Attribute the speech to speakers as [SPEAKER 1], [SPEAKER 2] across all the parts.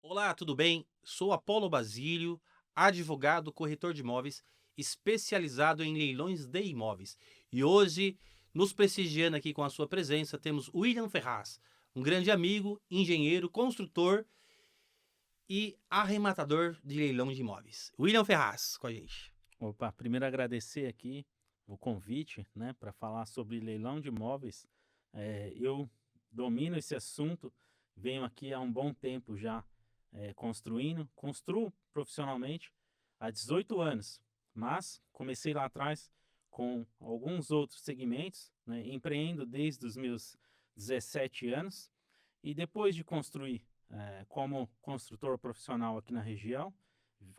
[SPEAKER 1] Olá, tudo bem? Sou Apolo Basílio, advogado, corretor de imóveis, especializado em leilões de imóveis. E hoje, nos prestigiando aqui com a sua presença, temos William Ferraz, um grande amigo, engenheiro, construtor e arrematador de leilão de imóveis. William Ferraz com a gente.
[SPEAKER 2] Opa, primeiro agradecer aqui o convite, né, para falar sobre leilão de imóveis. Eu domino esse assunto, venho aqui há um bom tempo já construo profissionalmente há 18 anos, mas comecei lá atrás com alguns outros segmentos, né, empreendo desde os meus 17 anos e depois de construir como construtor profissional aqui na região,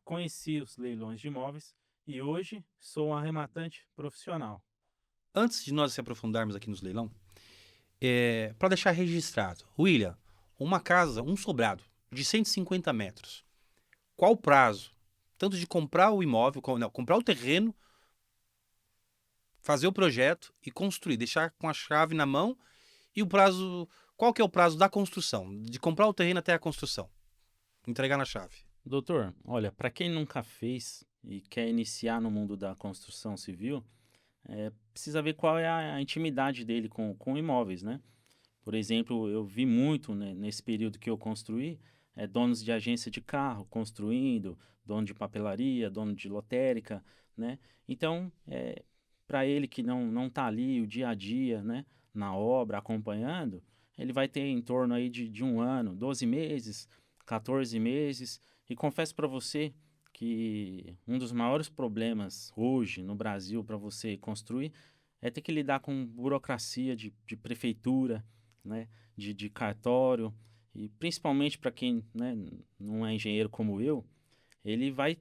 [SPEAKER 2] conheci os leilões de imóveis e hoje sou um arrematante profissional.
[SPEAKER 1] Antes de nós se aprofundarmos aqui nos leilão, para deixar registrado, William, uma casa, um sobrado de 150 metros. Qual o prazo? Tanto de comprar o imóvel, não, comprar o terreno, fazer o projeto e construir, deixar com a chave na mão e o prazo. Qual que é o prazo da construção? De comprar o terreno até a construção. Entregar na chave.
[SPEAKER 2] Doutor, olha, para quem nunca fez e quer iniciar no mundo da construção civil, precisa ver qual é a intimidade dele com imóveis, né? Por exemplo, eu vi muito, né, nesse período que eu construí, donos de agência de carro construindo, dono de papelaria, dono de lotérica, né? Então, para ele que não está ali o dia a dia, né, na obra, acompanhando, ele vai ter em torno aí de um ano, 12 meses, 14 meses. E confesso para você que um dos maiores problemas hoje no Brasil para você construir é ter que lidar com burocracia de prefeitura, né, de cartório, e principalmente para quem, né, não é engenheiro como eu, ele vai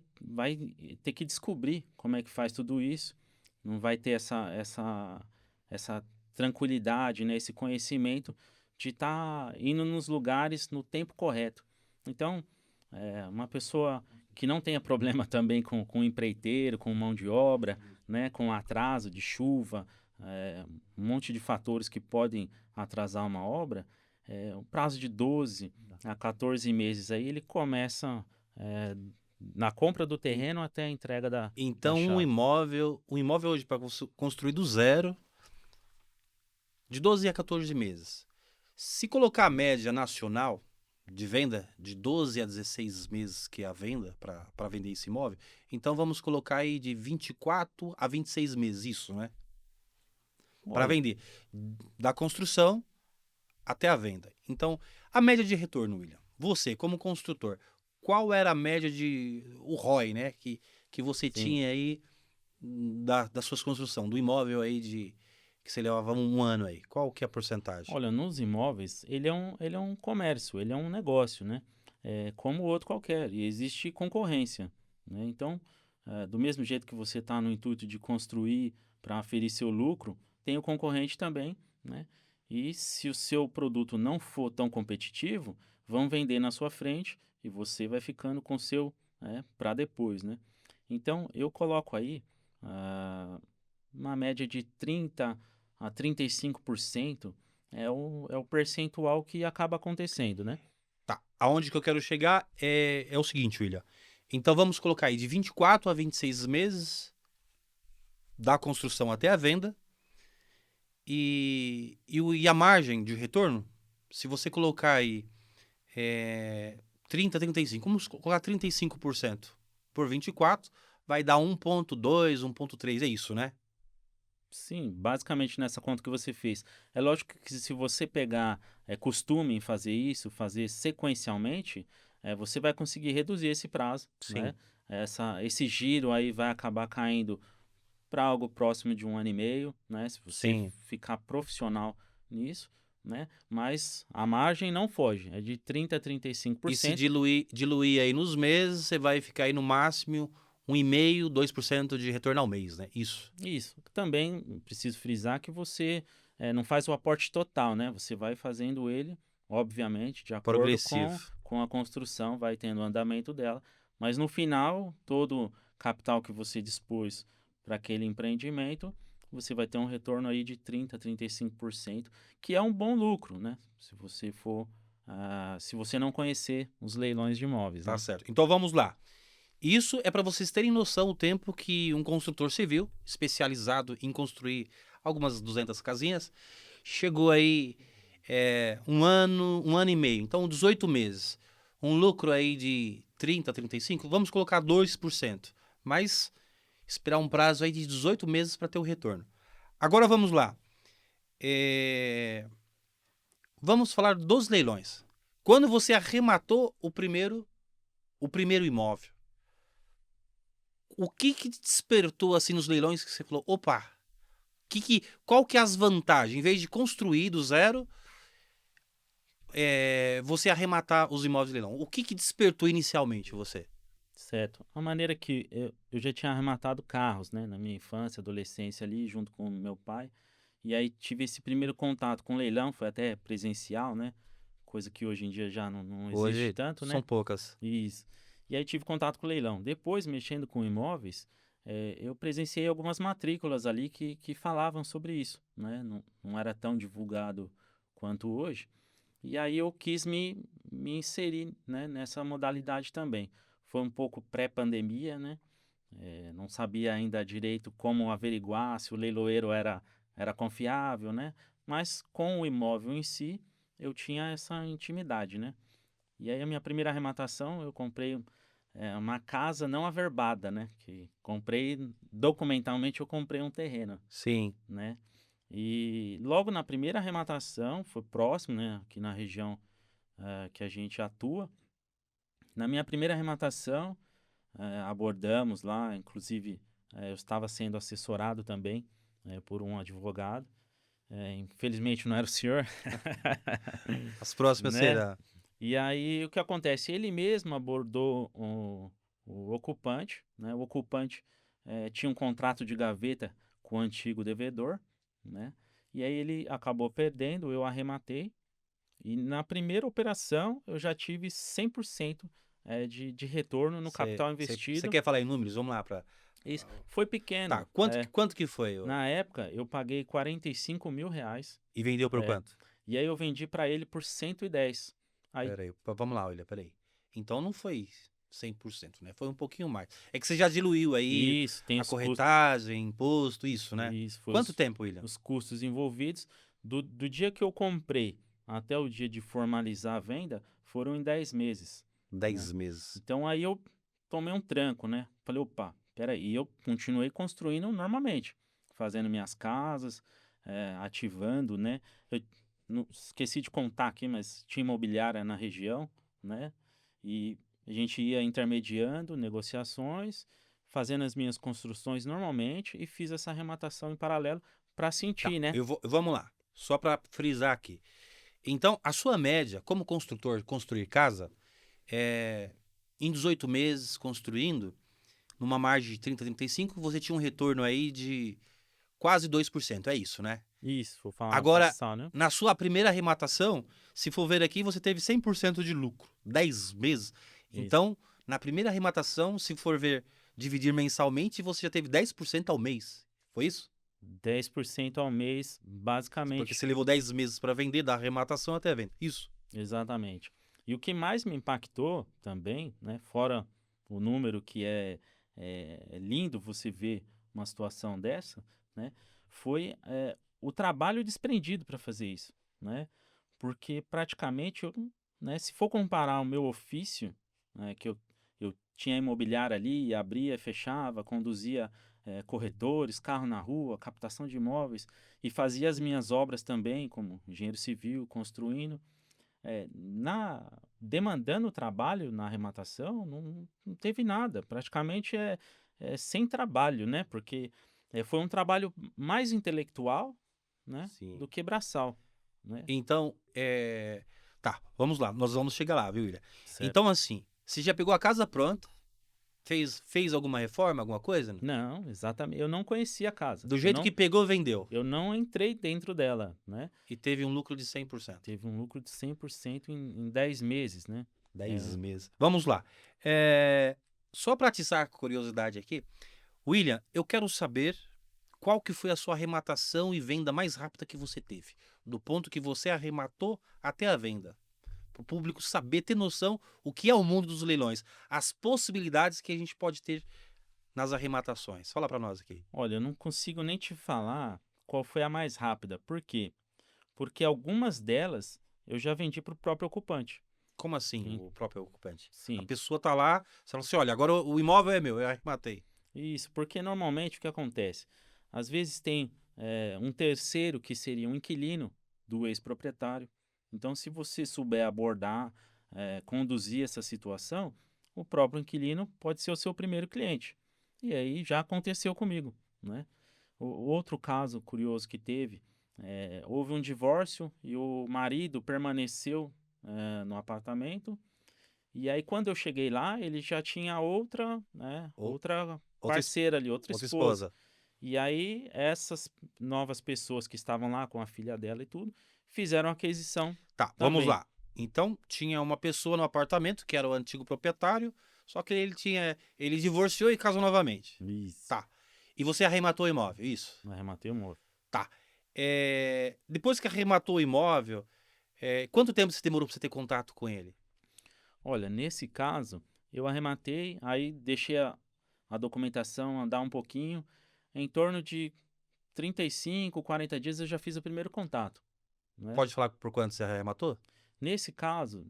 [SPEAKER 2] ter que descobrir como é que faz tudo isso, não vai ter essa tranquilidade, né, esse conhecimento de estar indo nos lugares no tempo correto. Então, uma pessoa que não tenha problema também com empreiteiro, com mão de obra, né, com atraso de chuva, um monte de fatores que podem atrasar uma obra, um prazo de 12 a 14 meses aí ele começa é, na compra do
[SPEAKER 1] En-
[SPEAKER 2] terreno até a entrega da
[SPEAKER 1] Então,
[SPEAKER 2] chave.
[SPEAKER 1] um imóvel hoje para construir do zero, de 12 a 14 meses. Se colocar a média nacional de venda, de 12 a 16 meses que é a venda para vender esse imóvel, então vamos colocar aí de 24 a 26 meses, isso, né? Para
[SPEAKER 2] Olha,
[SPEAKER 1] vender. Da construção até a venda. Então, a média de retorno, William. Você, como construtor, qual era a média de. O ROI, né? Que você
[SPEAKER 2] sim.
[SPEAKER 1] tinha aí da sua construção, do imóvel aí de. Que você levava um ano aí. Qual que é a porcentagem?
[SPEAKER 2] Olha, nos imóveis, ele é um comércio, ele é um negócio, né? É como outro qualquer, e existe concorrência, né? Então, do mesmo jeito que você está no intuito de construir para aferir seu lucro, tem o concorrente também, né? E se o seu produto não for tão competitivo, vão vender na sua frente e você vai ficando com o seu, para depois, né? Então, eu coloco aí ah, uma média de 30 a 35% é o percentual que acaba acontecendo, né?
[SPEAKER 1] Tá. Aonde que eu quero chegar é o seguinte, William. Então vamos colocar aí de 24 a 26 meses da construção até a venda. E a margem de retorno, se você colocar aí 30, 35, vamos colocar 35% por 24, vai dar 1,2, 1,3, é isso, né?
[SPEAKER 2] Sim, basicamente nessa conta que você fez. É lógico que se você pegar costume em fazer isso, fazer sequencialmente, você vai conseguir reduzir esse prazo, né?
[SPEAKER 1] Sim,
[SPEAKER 2] Esse giro aí vai acabar caindo para algo próximo de um ano e meio, né? Se você
[SPEAKER 1] sim.
[SPEAKER 2] ficar profissional nisso, né? Mas a margem não foge, é de 30 a trinta e cinco por
[SPEAKER 1] E se
[SPEAKER 2] cento.
[SPEAKER 1] diluir aí nos meses, você vai ficar aí no máximo 1,5, 2% de retorno ao mês, né? Isso.
[SPEAKER 2] Isso. Também preciso frisar que você não faz o aporte total, né? Você vai fazendo ele, obviamente, de acordo
[SPEAKER 1] Progressivo.
[SPEAKER 2] com a construção, vai tendo o andamento dela, mas no final, todo capital que você dispôs para aquele empreendimento, você vai ter um retorno aí de 30 a 35%, que é um bom lucro, né? Se você for se você não conhecer os leilões de imóveis,
[SPEAKER 1] Tá
[SPEAKER 2] né?
[SPEAKER 1] certo. Então vamos lá. Isso é para vocês terem noção o tempo que um construtor civil, especializado em construir algumas 200 casinhas, chegou aí um ano e meio, então 18 meses. Um lucro aí de 30, 35, vamos colocar 2%. Mas esperar um prazo aí de 18 meses para ter o retorno. Agora vamos lá. Vamos falar dos leilões. Quando você arrematou o primeiro imóvel, o que despertou assim nos leilões que você falou, opa, qual que é as vantagens? Em vez de construir do zero, você arrematar os imóveis de leilão. O que despertou inicialmente você?
[SPEAKER 2] Certo. A maneira que eu já tinha arrematado carros, né, na minha infância, adolescência ali, junto com meu pai. E aí tive esse primeiro contato com leilão, foi até presencial, né? Coisa que hoje em dia já não existe
[SPEAKER 1] Hoje
[SPEAKER 2] tanto,
[SPEAKER 1] são
[SPEAKER 2] né?
[SPEAKER 1] poucas.
[SPEAKER 2] Isso. E aí tive contato com o leilão. Depois, mexendo com imóveis, eu presenciei algumas matrículas ali que falavam sobre isso, né? Não era tão divulgado quanto hoje. E aí eu quis me inserir, né, nessa modalidade também. Foi um pouco pré-pandemia, né? Não sabia ainda direito como averiguar se o leiloeiro era confiável, né? Mas com o imóvel em si, eu tinha essa intimidade, né? E aí a minha primeira arrematação, eu comprei uma casa não averbada, né? Que comprei, documentalmente eu comprei um terreno,
[SPEAKER 1] Sim.
[SPEAKER 2] né? E logo na primeira arrematação, foi próximo, né? Aqui na região que a gente atua. Na minha primeira arrematação, abordamos lá, inclusive eu estava sendo assessorado também por um advogado. Infelizmente não era o senhor,
[SPEAKER 1] As próximas
[SPEAKER 2] né?
[SPEAKER 1] será.
[SPEAKER 2] E aí o que acontece? Ele mesmo abordou o ocupante, né? O ocupante tinha um contrato de gaveta com o antigo devedor, né? E aí ele acabou perdendo, eu arrematei. E na primeira operação eu já tive 100% de retorno no capital
[SPEAKER 1] Você
[SPEAKER 2] investido.
[SPEAKER 1] quer falar em números? Vamos lá para.
[SPEAKER 2] Isso foi
[SPEAKER 1] Tá,
[SPEAKER 2] pequeno.
[SPEAKER 1] quanto que foi?
[SPEAKER 2] Na época eu paguei R$ 45.000.
[SPEAKER 1] E vendeu por
[SPEAKER 2] É,
[SPEAKER 1] quanto?
[SPEAKER 2] e aí eu vendi para ele por 110. Aí,
[SPEAKER 1] Pera aí, vamos lá, olha, pera aí. Então não foi 100%, né? Foi um pouquinho mais. É que você já diluiu aí
[SPEAKER 2] isso, tem
[SPEAKER 1] a
[SPEAKER 2] os custos.
[SPEAKER 1] corretagem, imposto, isso, né?
[SPEAKER 2] Isso, foi
[SPEAKER 1] Quanto tempo, William?
[SPEAKER 2] os custos envolvidos. Do dia que eu comprei até o dia de formalizar a venda, foram em 10 meses, né?
[SPEAKER 1] 10 meses.
[SPEAKER 2] Então aí eu tomei um tranco, né? Falei, opa, peraí. E eu continuei construindo normalmente, fazendo minhas casas, ativando, né? Eu esqueci de contar aqui, mas tinha imobiliária na região, né? E a gente ia intermediando negociações, fazendo as minhas construções normalmente e fiz essa arrematação em paralelo para
[SPEAKER 1] Tá,
[SPEAKER 2] sentir, né?
[SPEAKER 1] vamos lá. Só para frisar aqui. Então, a sua média, como construtor, construir casa, em 18 meses construindo, numa margem de 30, 35, você tinha um retorno aí de quase 2%, é isso, né?
[SPEAKER 2] Isso, vou falar uma
[SPEAKER 1] Agora,
[SPEAKER 2] precisão, né?
[SPEAKER 1] na sua primeira arrematação, se for ver aqui, você teve 100% de lucro, 10 meses.
[SPEAKER 2] Isso.
[SPEAKER 1] Então, na primeira arrematação, se for ver, dividir mensalmente, você já teve 10% ao mês. Foi isso?
[SPEAKER 2] 10% ao mês,
[SPEAKER 1] Porque
[SPEAKER 2] basicamente.
[SPEAKER 1] você levou 10 meses para vender, da arrematação até a venda. Isso.
[SPEAKER 2] Exatamente. E o que mais me impactou também, né, fora o número que é lindo você ver uma situação dessa, né, foi o trabalho desprendido para fazer isso, né? Porque praticamente, né, se for comparar o meu ofício, né, que eu tinha imobiliária ali, abria, fechava, conduzia corretores, carro na rua, captação de imóveis e fazia as minhas obras também, como engenheiro civil, construindo demandando trabalho na arrematação, não teve nada. Praticamente sem trabalho, né? Porque foi um trabalho mais intelectual, né,
[SPEAKER 1] Sim.
[SPEAKER 2] do que braçal, né?
[SPEAKER 1] Então, tá, vamos lá. Nós vamos chegar lá, viu, William?
[SPEAKER 2] Certo.
[SPEAKER 1] Então, assim, você já pegou a casa pronta, fez alguma reforma, alguma coisa?
[SPEAKER 2] Não, exatamente. Eu não conhecia a casa.
[SPEAKER 1] Do jeito que pegou, vendeu.
[SPEAKER 2] Eu não entrei dentro dela, né?
[SPEAKER 1] E teve um lucro de 100%.
[SPEAKER 2] Teve um lucro de 100% em 10 meses, né?
[SPEAKER 1] 10 meses. Vamos lá. Só para atiçar a curiosidade aqui, William, eu quero saber qual que foi a sua arrematação e venda mais rápida que você teve. Do ponto que você arrematou até a venda. para o público saber, ter noção o que é o mundo dos leilões, as possibilidades que a gente pode ter nas arrematações. Fala para nós aqui.
[SPEAKER 2] Olha, eu não consigo nem te falar qual foi a mais rápida. Por quê? Porque algumas delas eu já vendi para o próprio ocupante.
[SPEAKER 1] Como assim,
[SPEAKER 2] Sim,
[SPEAKER 1] o próprio ocupante? A
[SPEAKER 2] sim.
[SPEAKER 1] pessoa tá lá, você fala assim, olha, agora o imóvel é meu, eu arrematei.
[SPEAKER 2] Isso, porque normalmente o que acontece? Às vezes tem um terceiro que seria um inquilino do ex-proprietário. Então, se você souber abordar, conduzir essa situação, o próprio inquilino pode ser o seu primeiro cliente. E aí já aconteceu comigo, né? O outro caso curioso que teve, houve um divórcio e o marido permaneceu no apartamento. E aí, quando eu cheguei lá, ele já tinha outra, né,
[SPEAKER 1] Ou,
[SPEAKER 2] outra
[SPEAKER 1] outra,
[SPEAKER 2] parceira ali, outra
[SPEAKER 1] outra
[SPEAKER 2] esposa.
[SPEAKER 1] esposa.
[SPEAKER 2] E aí, essas novas pessoas que estavam lá com a filha dela e tudo, fizeram a aquisição
[SPEAKER 1] Tá, vamos
[SPEAKER 2] também.
[SPEAKER 1] lá. Então, tinha uma pessoa no apartamento, que era o antigo proprietário, só que ele divorciou e casou novamente.
[SPEAKER 2] Isso.
[SPEAKER 1] Tá. E você arrematou o imóvel, isso?
[SPEAKER 2] Arrematei o móvel.
[SPEAKER 1] Tá. Depois que arrematou o imóvel, quanto tempo você demorou para você ter contato com ele?
[SPEAKER 2] Olha, nesse caso, eu arrematei, aí deixei a documentação andar um pouquinho. Em torno de 35, 40 dias eu já fiz o primeiro contato, né?
[SPEAKER 1] Pode falar por quanto você arrematou?
[SPEAKER 2] Nesse caso,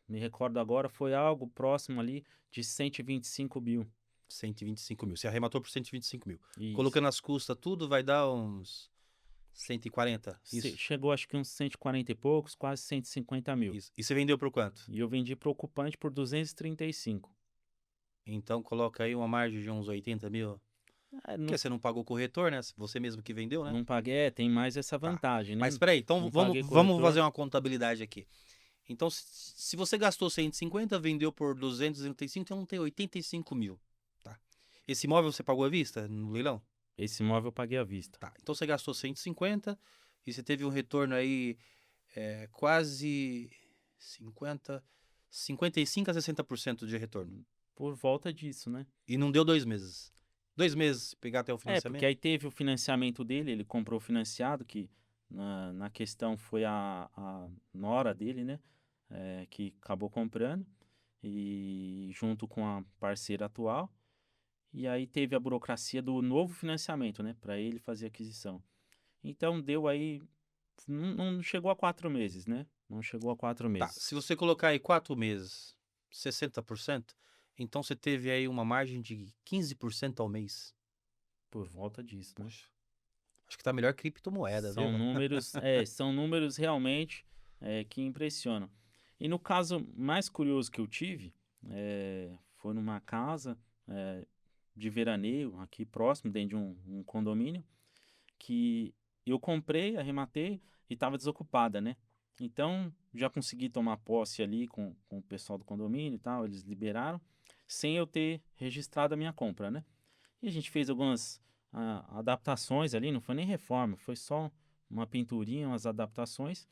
[SPEAKER 2] me recordo agora, foi algo próximo ali de 125 mil.
[SPEAKER 1] 125 mil. Você arrematou por 125 mil.
[SPEAKER 2] Isso.
[SPEAKER 1] Colocando as custas, tudo vai dar uns 140. Isso.
[SPEAKER 2] Chegou acho que uns 140 e poucos, quase 150 mil.
[SPEAKER 1] Isso. E você vendeu por quanto?
[SPEAKER 2] E eu vendi para o ocupante por 235.
[SPEAKER 1] Então coloca aí uma margem de uns 80 mil.
[SPEAKER 2] Não,
[SPEAKER 1] Porque você não pagou o corretor, né? Você mesmo que vendeu, né?
[SPEAKER 2] não paguei, tem mais essa
[SPEAKER 1] Tá.
[SPEAKER 2] vantagem, né?
[SPEAKER 1] Mas peraí, então
[SPEAKER 2] Não
[SPEAKER 1] vamos,
[SPEAKER 2] paguei
[SPEAKER 1] vamos
[SPEAKER 2] corretor.
[SPEAKER 1] fazer uma contabilidade aqui. Então, se você gastou 150, vendeu por 235, então tem 85 mil. Tá. Esse imóvel você pagou à vista no leilão?
[SPEAKER 2] Esse imóvel eu paguei à vista.
[SPEAKER 1] Tá. Então você gastou 150 e você teve um retorno aí quase 50, 55 a 60% de retorno.
[SPEAKER 2] Por volta disso, né?
[SPEAKER 1] E não deu 2 meses. 2 meses pegar até o
[SPEAKER 2] Porque
[SPEAKER 1] financiamento?
[SPEAKER 2] aí teve o financiamento dele, ele comprou financiado, que na questão foi a nora dele, né? Que acabou comprando, e junto com a parceira atual. E aí teve a burocracia do novo financiamento, né? Para ele fazer a aquisição. Então deu aí. Não chegou a 4 meses, né? Não chegou a quatro
[SPEAKER 1] Tá.
[SPEAKER 2] meses.
[SPEAKER 1] Se você colocar aí 4 meses, 60%, então você teve aí uma margem de 15% ao mês.
[SPEAKER 2] Por volta disso, né?
[SPEAKER 1] Poxa, acho que tá melhor que criptomoeda, viu?
[SPEAKER 2] São números realmente que impressionam. E no caso mais curioso que eu tive, foi numa casa de veraneio aqui próximo, dentro de um condomínio, que eu comprei, arrematei e estava desocupada, né? Então já consegui tomar posse ali com o pessoal do condomínio e tal, eles liberaram, sem eu ter registrado a minha compra, né? E a gente fez algumas adaptações ali, não foi nem reforma, foi só uma pinturinha, umas adaptações.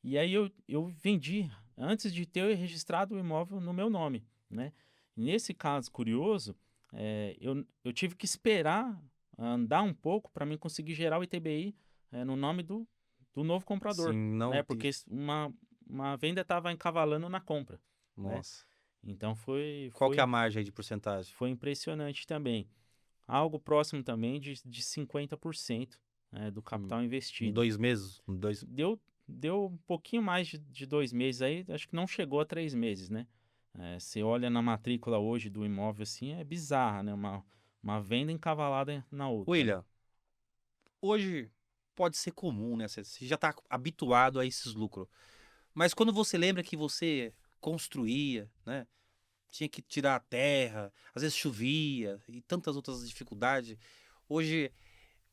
[SPEAKER 2] E aí eu vendi antes de ter registrado o imóvel no meu nome, né? Nesse caso curioso, eu tive que esperar andar um pouco para mim conseguir gerar o ITBI no nome do novo
[SPEAKER 1] Sim,
[SPEAKER 2] comprador,
[SPEAKER 1] não.
[SPEAKER 2] né? Porque uma venda estava encavalando na compra, né?
[SPEAKER 1] Nossa.
[SPEAKER 2] Então
[SPEAKER 1] Qual que é a margem aí de porcentagem?
[SPEAKER 2] foi impressionante também. Algo próximo também de 50%, do
[SPEAKER 1] Em,
[SPEAKER 2] capital
[SPEAKER 1] em
[SPEAKER 2] investido.
[SPEAKER 1] 2 meses?
[SPEAKER 2] Deu um pouquinho mais de 2 meses aí, acho que não chegou a 3 meses, né? Você olha na matrícula hoje do imóvel assim, é bizarra, né? Uma venda encavalada na outra, né?
[SPEAKER 1] William, hoje pode ser comum, né? Você já tá habituado a esses lucros. Mas quando você lembra que você construía, né? Tinha que tirar a terra, às vezes chovia e tantas outras dificuldades. Hoje,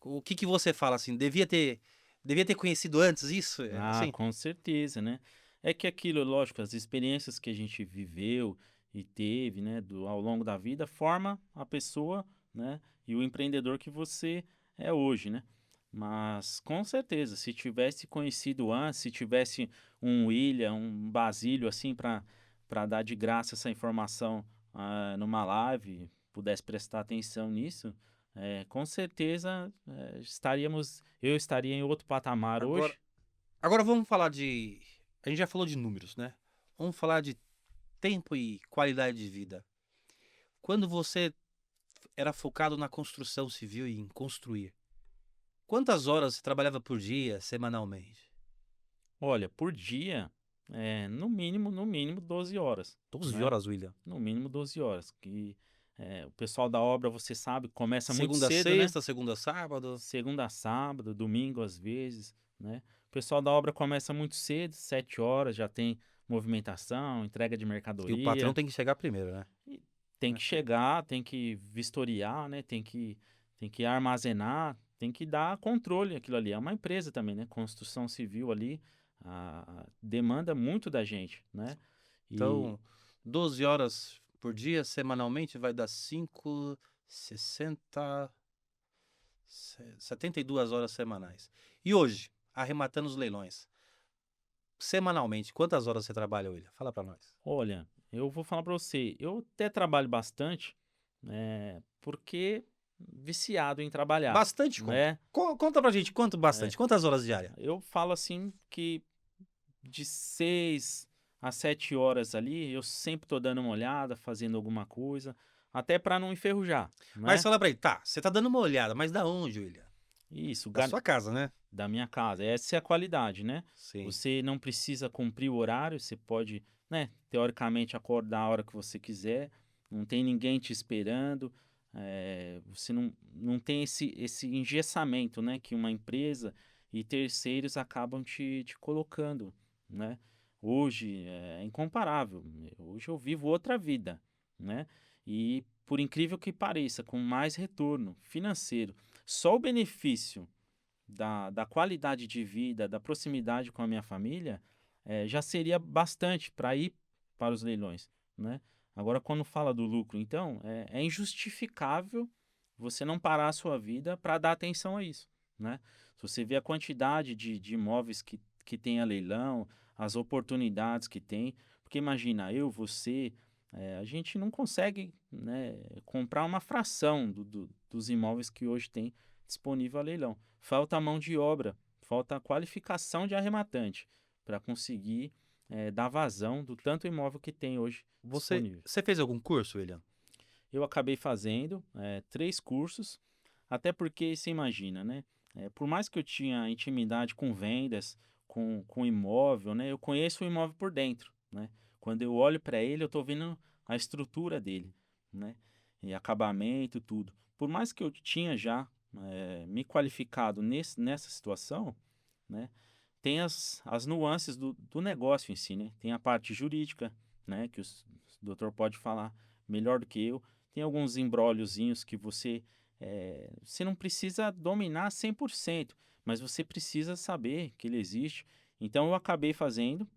[SPEAKER 1] o que você fala assim? Devia ter conhecido antes isso?
[SPEAKER 2] Ah,
[SPEAKER 1] Assim?
[SPEAKER 2] com certeza, né? É que aquilo, lógico, as experiências que a gente viveu e teve, né, ao longo da vida, forma a pessoa, né, e o empreendedor que você é hoje, né? Mas com certeza, se tivesse conhecido antes, se tivesse um William, um Basílio assim para dar de graça essa informação numa live, pudesse prestar atenção nisso, com certeza eu estaria em outro patamar
[SPEAKER 1] Agora,
[SPEAKER 2] hoje.
[SPEAKER 1] agora vamos falar de. A gente já falou de números, né? vamos falar de tempo e qualidade de vida. Quando você era focado na construção civil e em construir, quantas horas você trabalhava por dia, semanalmente?
[SPEAKER 2] Olha, por dia, no mínimo 12 horas,
[SPEAKER 1] 12
[SPEAKER 2] né?
[SPEAKER 1] horas, William.
[SPEAKER 2] No mínimo 12 horas. O pessoal da obra, você sabe, começa muito
[SPEAKER 1] Segunda a
[SPEAKER 2] cedo, né?
[SPEAKER 1] sexta, segunda a sábado.
[SPEAKER 2] Segunda a sábado, domingo às vezes, né? O pessoal da obra começa muito cedo, 7 horas, já tem movimentação, entrega de
[SPEAKER 1] E o patrão
[SPEAKER 2] mercadoria.
[SPEAKER 1] tem que chegar primeiro, né?
[SPEAKER 2] E tem que chegar, tem que vistoriar, né? Tem que armazenar, tem que dar controle àquilo ali. É uma empresa também, né? Construção civil ali demanda muito da gente, né? E
[SPEAKER 1] Então, 12 horas por dia, semanalmente, vai dar 5, 60, 72 horas semanais. E hoje, arrematando os leilões, semanalmente, quantas horas você trabalha, William? Fala pra nós.
[SPEAKER 2] olha, eu vou falar para você, eu até trabalho bastante, porque viciado em trabalhar,
[SPEAKER 1] Bastante como?
[SPEAKER 2] né?
[SPEAKER 1] Conta pra gente quanto
[SPEAKER 2] É,
[SPEAKER 1] bastante, quantas horas diárias?
[SPEAKER 2] eu falo assim que de 6 a 7 horas ali, eu sempre tô dando uma olhada, fazendo alguma coisa, até para não enferrujar,
[SPEAKER 1] Mas
[SPEAKER 2] né?
[SPEAKER 1] fala pra ele, tá, você tá dando uma olhada, mas da onde, William?
[SPEAKER 2] Isso,
[SPEAKER 1] Da sua casa, né?
[SPEAKER 2] da minha casa. Essa é a qualidade, né?
[SPEAKER 1] Sim.
[SPEAKER 2] Você não precisa cumprir o horário, você pode, né, teoricamente acordar a hora que você quiser, não tem ninguém te esperando, você não tem esse engessamento, né, que uma empresa e terceiros acabam te colocando, né? Hoje é incomparável. Hoje eu vivo outra vida, né? E por incrível que pareça, com mais retorno financeiro, só o benefício da qualidade de vida, da proximidade com a minha família, já seria bastante para ir para os leilões, né? Agora, quando fala do lucro, então, é injustificável você não parar a sua vida para dar atenção a isso, né? Se você vê a quantidade de imóveis que tem a leilão, as oportunidades que tem, porque imagina, eu, você, a gente não consegue, né, comprar uma fração dos imóveis que hoje tem disponível a leilão. Falta mão de obra, falta qualificação de arrematante para conseguir dar vazão do tanto imóvel que tem hoje
[SPEAKER 1] Você,
[SPEAKER 2] disponível.
[SPEAKER 1] você fez algum curso, William?
[SPEAKER 2] Eu acabei fazendo 3 cursos, até porque você imagina, né? Por mais que eu tinha intimidade com vendas, com imóvel, né? Eu conheço o imóvel por dentro, né? Quando eu olho para ele, eu estou vendo a estrutura dele, né? E acabamento, tudo. Por mais que eu tinha já me qualificado nessa situação, né? Tem as nuances do negócio em si, né? Tem a parte jurídica, né? Que o doutor pode falar melhor do que eu. Tem alguns embróliozinhos que você não precisa dominar 100%, mas você precisa saber que ele existe. Então eu acabei fazendo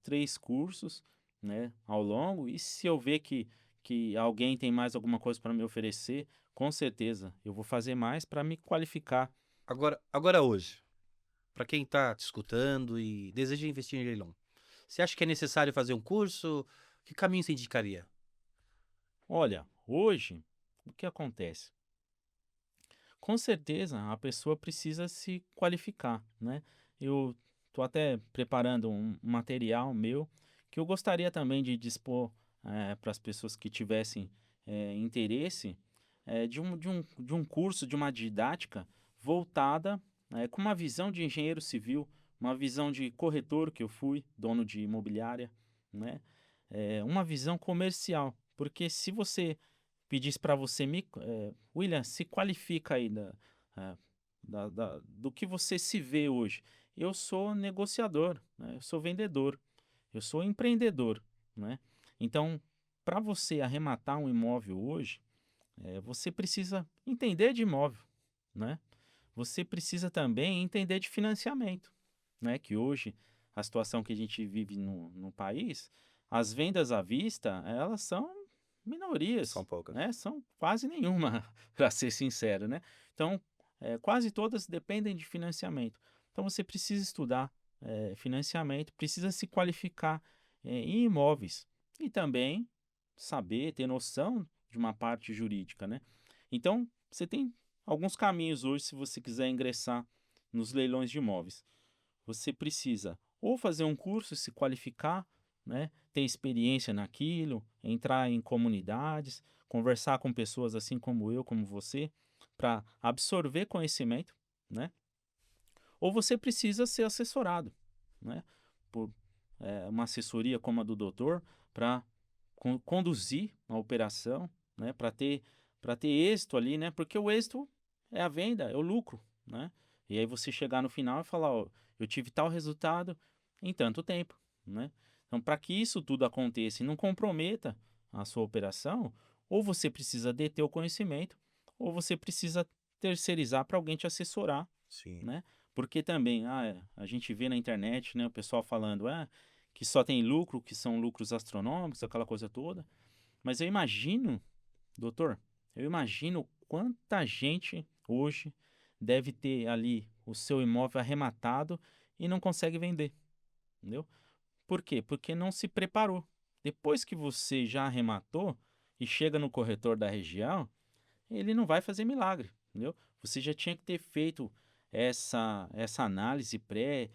[SPEAKER 2] 3 cursos, né, ao longo, e se eu ver que alguém tem mais alguma coisa para me oferecer, com certeza eu vou fazer mais para me qualificar.
[SPEAKER 1] Agora hoje, para quem está te escutando e deseja investir em leilão, você acha que é necessário fazer um curso? Que caminho você indicaria?
[SPEAKER 2] Olha, hoje, o que acontece? Com certeza, a pessoa precisa se qualificar, né? Eu estou até preparando um material meu que eu gostaria também de dispor para as pessoas que tivessem interesse de um curso, de uma didática voltada com uma visão de engenheiro civil, uma visão de corretor que eu fui, dono de imobiliária, né? Uma visão comercial, porque se você pedisse para você William, se qualifica aí eh, do que você se vê hoje. Eu sou negociador, né? Eu sou vendedor, eu sou empreendedor, né? Então, para você arrematar um imóvel hoje, você precisa entender de imóvel, né? Você precisa também entender de financiamento, né? Que hoje, a situação que a gente vive no país, as vendas à vista, elas são
[SPEAKER 1] São
[SPEAKER 2] minorias,
[SPEAKER 1] poucas.
[SPEAKER 2] né? São quase nenhuma, para ser sincero, né? Então, quase todas dependem de financiamento. Então, você precisa estudar financiamento, precisa se qualificar em imóveis e também saber, ter noção de uma parte jurídica, né? Então, você tem alguns caminhos hoje se você quiser ingressar nos leilões de imóveis. Você precisa ou fazer um curso, se qualificar, né? Ter experiência naquilo, entrar em comunidades, conversar com pessoas assim como eu, como você, para absorver conhecimento, né? Ou você precisa ser assessorado, né? Por uma assessoria como a do doutor para conduzir a operação, né? Para ter êxito ali, né? Porque o êxito é a venda, é o lucro, né? E aí você chegar no final e falar, ó, eu tive tal resultado em tanto tempo, né? Então, para que isso tudo aconteça e não comprometa a sua operação, ou você precisa deter o conhecimento, ou você precisa terceirizar para alguém te assessorar,
[SPEAKER 1] Sim.
[SPEAKER 2] né? Porque também, a gente vê na internet, né, o pessoal falando, que só tem lucro, que são lucros astronômicos, aquela coisa toda. Mas eu imagino, doutor, eu imagino quanta gente hoje deve ter ali o seu imóvel arrematado e não consegue vender, entendeu? Por quê? Porque não se preparou. Depois que você já arrematou e chega no corretor da região, ele não vai fazer milagre, entendeu? Você já tinha que ter feito essa análise pré,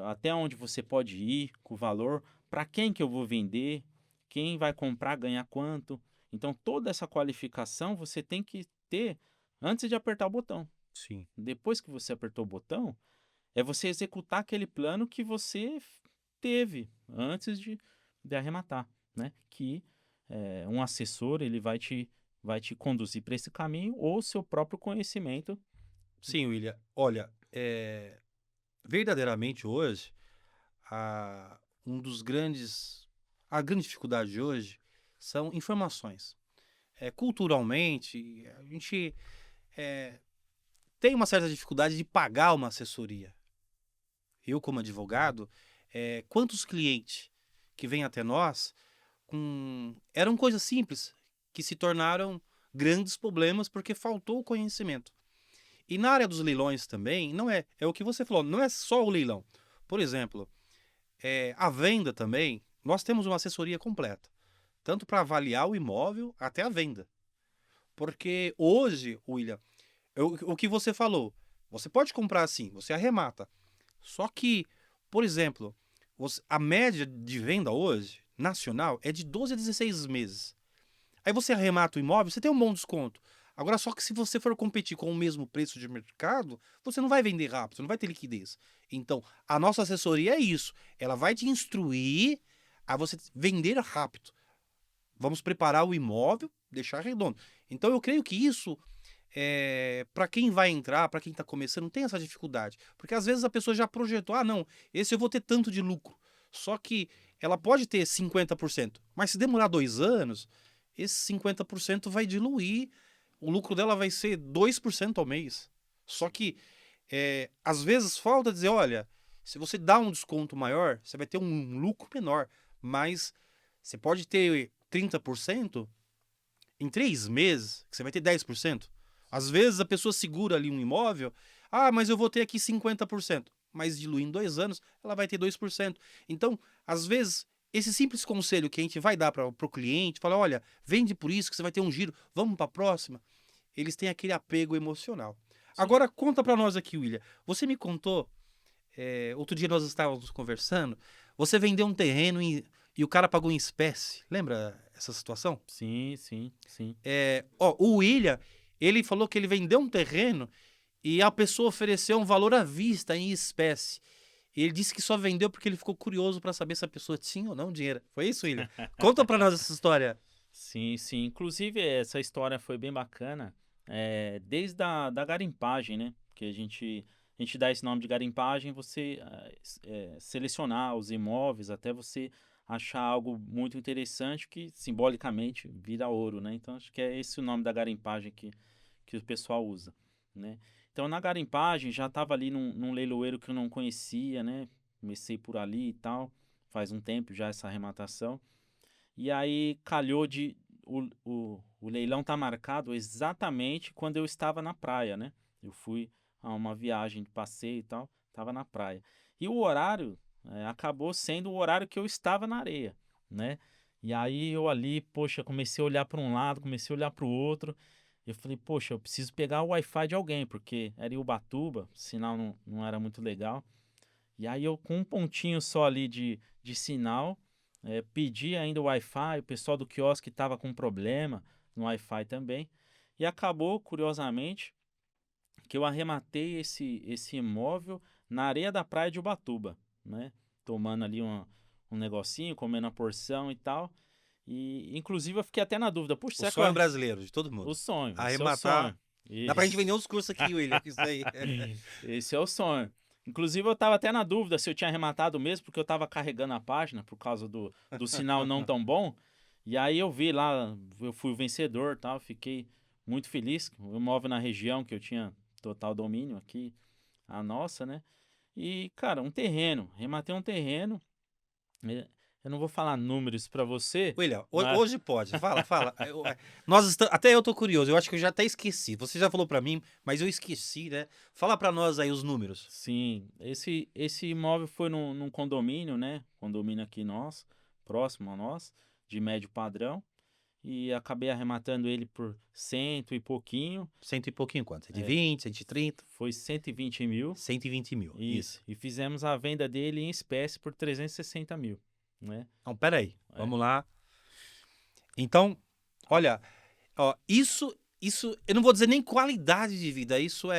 [SPEAKER 2] até onde você pode ir com o valor, para quem que eu vou vender, quem vai comprar, ganhar quanto. Então, toda essa qualificação você tem que ter antes de apertar o botão.
[SPEAKER 1] Sim.
[SPEAKER 2] Depois que você apertou o botão, é você executar aquele plano que você teve antes de arrematar, né? Que um assessor ele vai te conduzir para esse caminho ou seu próprio conhecimento.
[SPEAKER 1] Sim, William. Olha, verdadeiramente hoje, um dos grandes. A grande dificuldade de hoje são informações. Culturalmente, a gente tem uma certa dificuldade de pagar uma assessoria. Eu, como advogado, quantos clientes que vêm até nós eram coisas simples que se tornaram grandes problemas porque faltou o conhecimento. E na área dos leilões também, não é o que você falou, não é só o leilão. Por exemplo, a venda também, nós temos uma assessoria completa, tanto para avaliar o imóvel até a venda. Porque hoje, William, o que você falou, você pode comprar assim, você arremata. Só que, por exemplo, a média de venda hoje, nacional, é de 12 a 16 meses. Aí você arremata o imóvel, você tem um bom desconto. Agora, só que se você for competir com o mesmo preço de mercado, você não vai vender rápido, você não vai ter liquidez. Então, a nossa assessoria é isso. Ela vai te instruir a você vender rápido. Vamos preparar o imóvel, deixar redondo. Então, eu creio que isso, para quem vai entrar, para quem está começando, não tem essa dificuldade. Porque às vezes a pessoa já projetou, não, esse eu vou ter tanto de lucro. Só que ela pode ter 50%, mas se demorar 2 anos, esse 50% vai diluir, o lucro dela vai ser 2% ao mês. Só que, às vezes, falta dizer, olha, se você dá um desconto maior, você vai ter um lucro menor, mas você pode ter 30% em 3 meses, que você vai ter 10%. Às vezes a pessoa segura ali um imóvel, mas eu vou ter aqui 50%. Mas diluindo em 2 anos, ela vai ter 2%. Então, às vezes, esse simples conselho que a gente vai dar para o cliente, falar, olha, vende por isso que você vai ter um giro, vamos para a próxima, eles têm aquele apego emocional.
[SPEAKER 2] Sim.
[SPEAKER 1] Agora, conta para nós aqui, William. Você me contou, outro dia nós estávamos conversando, você vendeu um terreno e o cara pagou em espécie. Lembra essa situação?
[SPEAKER 2] Sim, sim, sim.
[SPEAKER 1] O William, ele falou que ele vendeu um terreno e a pessoa ofereceu um valor à vista em espécie. Ele disse que só vendeu porque ele ficou curioso para saber se a pessoa tinha ou não dinheiro. Foi isso, William? Conta para nós essa história.
[SPEAKER 2] Sim, sim. Inclusive, essa história foi bem bacana, desde da garimpagem, né? Que a gente dá esse nome de garimpagem, você selecionar os imóveis até você achar algo muito interessante que simbolicamente vira ouro, né? Então, acho que é esse o nome da garimpagem que o pessoal usa, né? Então, na garimpagem, já estava ali num leiloeiro que eu não conhecia, né? Comecei por ali e tal, faz um tempo já essa arrematação. E aí calhou de o leilão tá marcado exatamente quando eu estava na praia, né? Eu fui a uma viagem de passeio e tal, estava na praia. E o horário acabou sendo o horário que eu estava na areia, né? E aí eu ali, poxa, comecei a olhar para um lado, comecei a olhar para o outro. Eu falei, poxa, eu preciso pegar o Wi-Fi de alguém, porque era em Ubatuba, o sinal não era muito legal. E aí eu com um pontinho só ali de sinal, pedi ainda o Wi-Fi, o pessoal do quiosque estava com problema no Wi-Fi também. E acabou, curiosamente, que eu arrematei esse imóvel na areia da praia de Ubatuba, né? Tomando ali um negocinho, comendo a porção e tal. E, inclusive, eu fiquei até na dúvida, puxa,
[SPEAKER 1] O
[SPEAKER 2] será que
[SPEAKER 1] sonho brasileiro de todo
[SPEAKER 2] o
[SPEAKER 1] mundo.
[SPEAKER 2] sonho, esse é o
[SPEAKER 1] Arrematar.
[SPEAKER 2] sonho.
[SPEAKER 1] Dá pra gente vender
[SPEAKER 2] Isso.
[SPEAKER 1] uns cursos aqui, William, isso aí.
[SPEAKER 2] Esse é o sonho. Inclusive, eu tava até na dúvida se eu tinha arrematado mesmo, porque eu tava carregando a página por causa do sinal não tão bom. E aí eu vi lá, eu fui o vencedor, tal, fiquei muito feliz. O imóvel na região que eu tinha total domínio aqui, a nossa, né? E, cara, um terreno, rematei um terreno. eh, Eu não vou falar números pra você,
[SPEAKER 1] William,
[SPEAKER 2] mas
[SPEAKER 1] hoje pode. Fala, fala. Nós estamos, até eu tô curioso. Eu acho que eu já até esqueci. Você já falou pra mim, mas eu esqueci, né? Fala pra nós aí os números.
[SPEAKER 2] sim, esse imóvel foi num condomínio, né? Condomínio aqui nosso, próximo a nós, de médio padrão. E acabei arrematando ele por cento e pouquinho.
[SPEAKER 1] Cento e pouquinho quanto?
[SPEAKER 2] É,
[SPEAKER 1] 120, 130?
[SPEAKER 2] foi 120 mil.
[SPEAKER 1] 120 mil.
[SPEAKER 2] Isso.
[SPEAKER 1] Isso.
[SPEAKER 2] E fizemos a venda dele em espécie por 360 mil, né?
[SPEAKER 1] Não, peraí.
[SPEAKER 2] É,
[SPEAKER 1] Vamos lá. Então, olha, ó, isso, eu não vou dizer nem qualidade de vida. Isso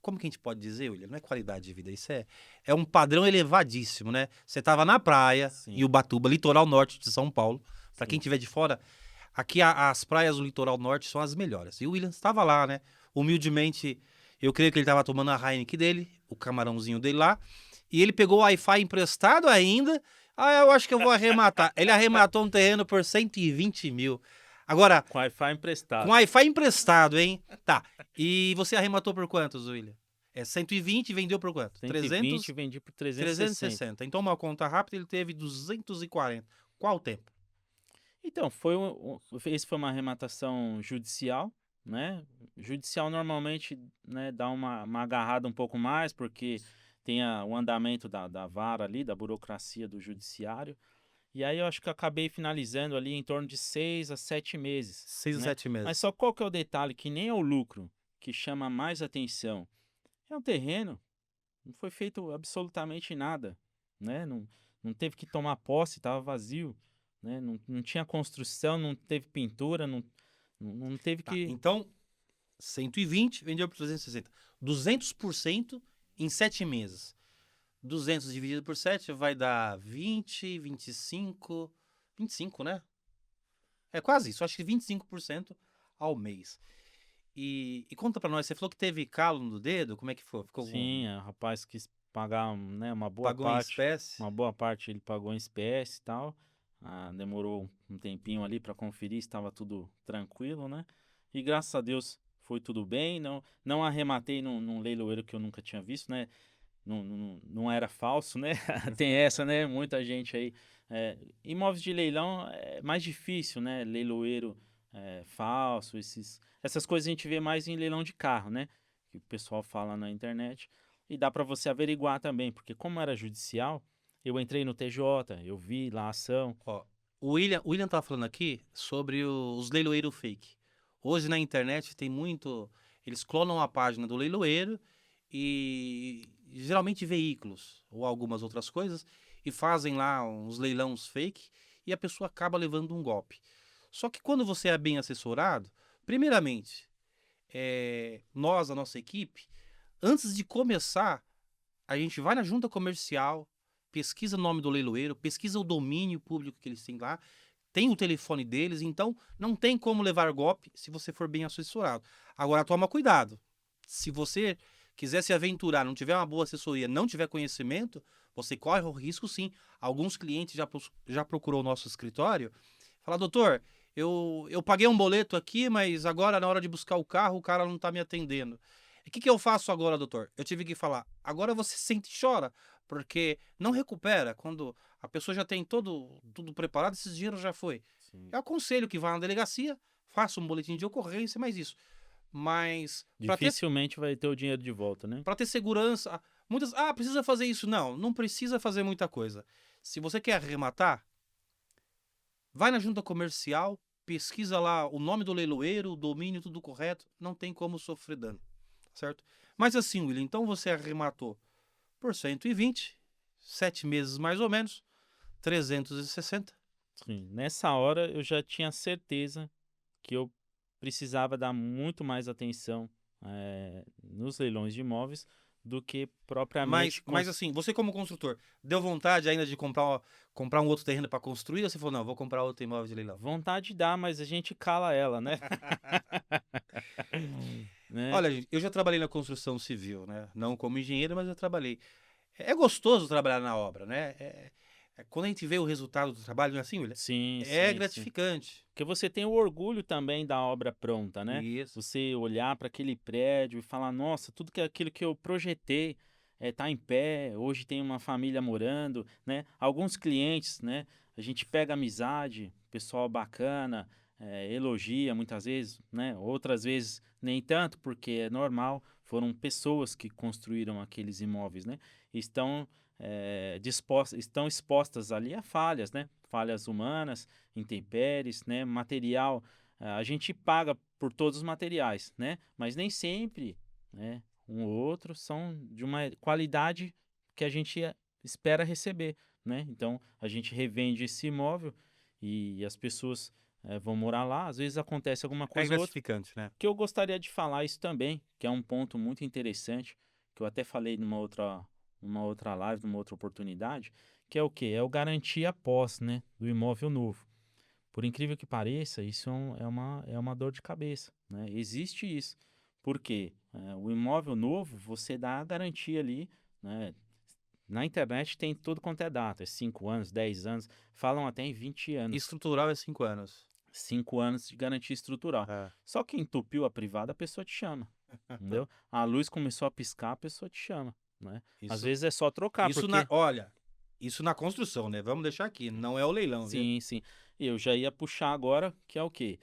[SPEAKER 1] como que a gente pode dizer, William? Não é qualidade de vida, isso é um padrão elevadíssimo, né? Você tava na praia, em
[SPEAKER 2] sim,
[SPEAKER 1] Ubatuba, litoral norte de São Paulo. Pra quem
[SPEAKER 2] sim.
[SPEAKER 1] tiver de fora, aqui as praias do litoral norte são as melhores. E o William estava lá, né? Humildemente, eu creio que ele estava tomando a Heineken dele, o camarãozinho dele lá. E ele pegou o Wi-Fi emprestado ainda. Ah, eu acho que eu vou arrematar. Ele arrematou um terreno por 120 mil. Agora,
[SPEAKER 2] Com Wi-Fi
[SPEAKER 1] com
[SPEAKER 2] emprestado.
[SPEAKER 1] Wi-Fi emprestado, hein? Tá. E você arrematou por quantos, William? É 120 e vendeu por quanto?
[SPEAKER 2] 120 vendi por 360.
[SPEAKER 1] 360. Então, uma conta rápida, ele teve 240. Qual o tempo?
[SPEAKER 2] Então, esse foi uma arrematação judicial, né? Judicial normalmente, né, dá uma agarrada um pouco mais, porque tem o andamento da vara ali, da burocracia do judiciário. E aí eu acho que eu acabei finalizando ali em torno de 6 a 7 meses,
[SPEAKER 1] 6 a
[SPEAKER 2] né?
[SPEAKER 1] 7
[SPEAKER 2] Mas
[SPEAKER 1] meses.
[SPEAKER 2] só qual que é o detalhe, que nem é o lucro que chama mais atenção. É um terreno, não foi feito absolutamente nada, né? Não teve que tomar posse, estava vazio, né? Não tinha construção, não teve pintura, não teve
[SPEAKER 1] Tá.
[SPEAKER 2] que...
[SPEAKER 1] Então, 120 vendeu por 360. 200% em 7 meses. 200 dividido por 7 vai dar 20, 25, 25, né? É quase isso, acho que 25% ao mês. E conta pra nós, você falou que teve calo no dedo, como é que foi? Ficou
[SPEAKER 2] Sim, o rapaz quis pagar, né,
[SPEAKER 1] pagou em espécie?
[SPEAKER 2] uma boa parte ele pagou em espécie e tal. Ah, demorou um tempinho ali para conferir se estava tudo tranquilo, né? E graças a Deus foi tudo bem. Não arrematei num leiloeiro que eu nunca tinha visto, né? Não era falso, né? Tem essa, né? Muita gente aí. Imóveis de leilão é mais difícil, né? Leiloeiro falso, essas coisas a gente vê mais em leilão de carro, né? Que o pessoal fala na internet. E dá para você averiguar também, porque como era judicial, eu entrei no TJ, eu vi lá a ação.
[SPEAKER 1] Ó, o William tava falando aqui sobre os leiloeiros fake. Hoje na internet tem muito. Eles clonam a página do leiloeiro e geralmente veículos ou algumas outras coisas e fazem lá uns leilões fake e a pessoa acaba levando um golpe. Só que quando você é bem assessorado, primeiramente, nós, a nossa equipe, antes de começar, a gente vai na junta comercial, pesquisa o nome do leiloeiro, pesquisa o domínio público que eles têm lá, tem o telefone deles, então não tem como levar golpe se você for bem assessorado. Agora toma cuidado. Se você quiser se aventurar, não tiver uma boa assessoria, não tiver conhecimento, você corre o risco sim. Alguns clientes já procurou o nosso escritório, fala, doutor, eu paguei um boleto aqui, mas agora na hora de buscar o carro, o cara não está me atendendo. O que eu faço agora, doutor? Eu tive que falar, agora você sente e chora, porque não recupera quando a pessoa já tem tudo preparado, esse dinheiro já foi.
[SPEAKER 2] Sim.
[SPEAKER 1] Eu aconselho que vá na delegacia, faça um boletim de ocorrência, mas isso. Mas
[SPEAKER 2] Dificilmente vai ter o dinheiro de volta, né?
[SPEAKER 1] para ter segurança, muitas, precisa fazer isso. Não, não precisa fazer muita coisa. Se você quer arrematar, vai na junta comercial, pesquisa lá o nome do leiloeiro, o domínio, tudo correto, não tem como sofrer dano, certo? Mas assim, William, então você arrematou por 120, 7 meses mais ou menos, 360.
[SPEAKER 2] Sim. Nessa hora eu já tinha certeza que eu precisava dar muito mais atenção nos leilões de imóveis do que propriamente
[SPEAKER 1] Mas assim, você como construtor, deu vontade ainda de comprar um outro terreno para construir? Ou você falou, não, vou comprar outro imóvel de leilão?
[SPEAKER 2] vontade dá, mas a gente cala ela, né? Né?
[SPEAKER 1] Olha, gente, eu já trabalhei na construção civil, né? Não como engenheiro, mas eu trabalhei. É gostoso trabalhar na obra, né? Quando a gente vê o resultado do trabalho, não é assim, William?
[SPEAKER 2] Sim,
[SPEAKER 1] É
[SPEAKER 2] sim, sim.
[SPEAKER 1] gratificante.
[SPEAKER 2] Porque você tem o orgulho também da obra pronta, né?
[SPEAKER 1] Isso.
[SPEAKER 2] Você olhar para aquele prédio e falar, nossa, tudo que aquilo que eu projetei tá em pé, hoje tem uma família morando, né? Alguns clientes, né? A gente pega amizade, pessoal bacana, elogia muitas vezes, né? Outras vezes nem tanto, porque é normal, foram pessoas que construíram aqueles imóveis, né? Estão, estão expostas ali a falhas, né? Falhas humanas, intempéries, né? Material, a gente paga por todos os materiais, né? Mas nem sempre, né? Um ou outro são de uma qualidade que a gente espera receber, né? Então a gente revende esse imóvel e as pessoas vão morar lá. Às vezes acontece alguma
[SPEAKER 1] É
[SPEAKER 2] coisa ou outra.
[SPEAKER 1] gratificante, né?
[SPEAKER 2] Que eu gostaria de falar isso também, que é um ponto muito interessante, que eu até falei numa outra live, numa outra oportunidade, que é o quê? É o garantia pós, né? Do imóvel novo. Por incrível que pareça, isso é uma dor de cabeça, né? Existe isso. Por quê? O imóvel novo, você dá a garantia ali, né? Na internet tem tudo quanto é data, é 5 anos, 10 anos, falam até em 20 anos.
[SPEAKER 1] Estrutural é 5 anos.
[SPEAKER 2] 5 anos de garantia estrutural.
[SPEAKER 1] É.
[SPEAKER 2] Só que entupiu a privada, a pessoa te chama, entendeu? A luz começou a piscar, a pessoa te chama, né? Às
[SPEAKER 1] Isso,
[SPEAKER 2] vezes é só trocar,
[SPEAKER 1] isso na,
[SPEAKER 2] porque...
[SPEAKER 1] olha, isso na construção, né? Vamos deixar aqui, não é o leilão, viu?
[SPEAKER 2] Sim, sim. Eu já ia puxar agora, que é o quê?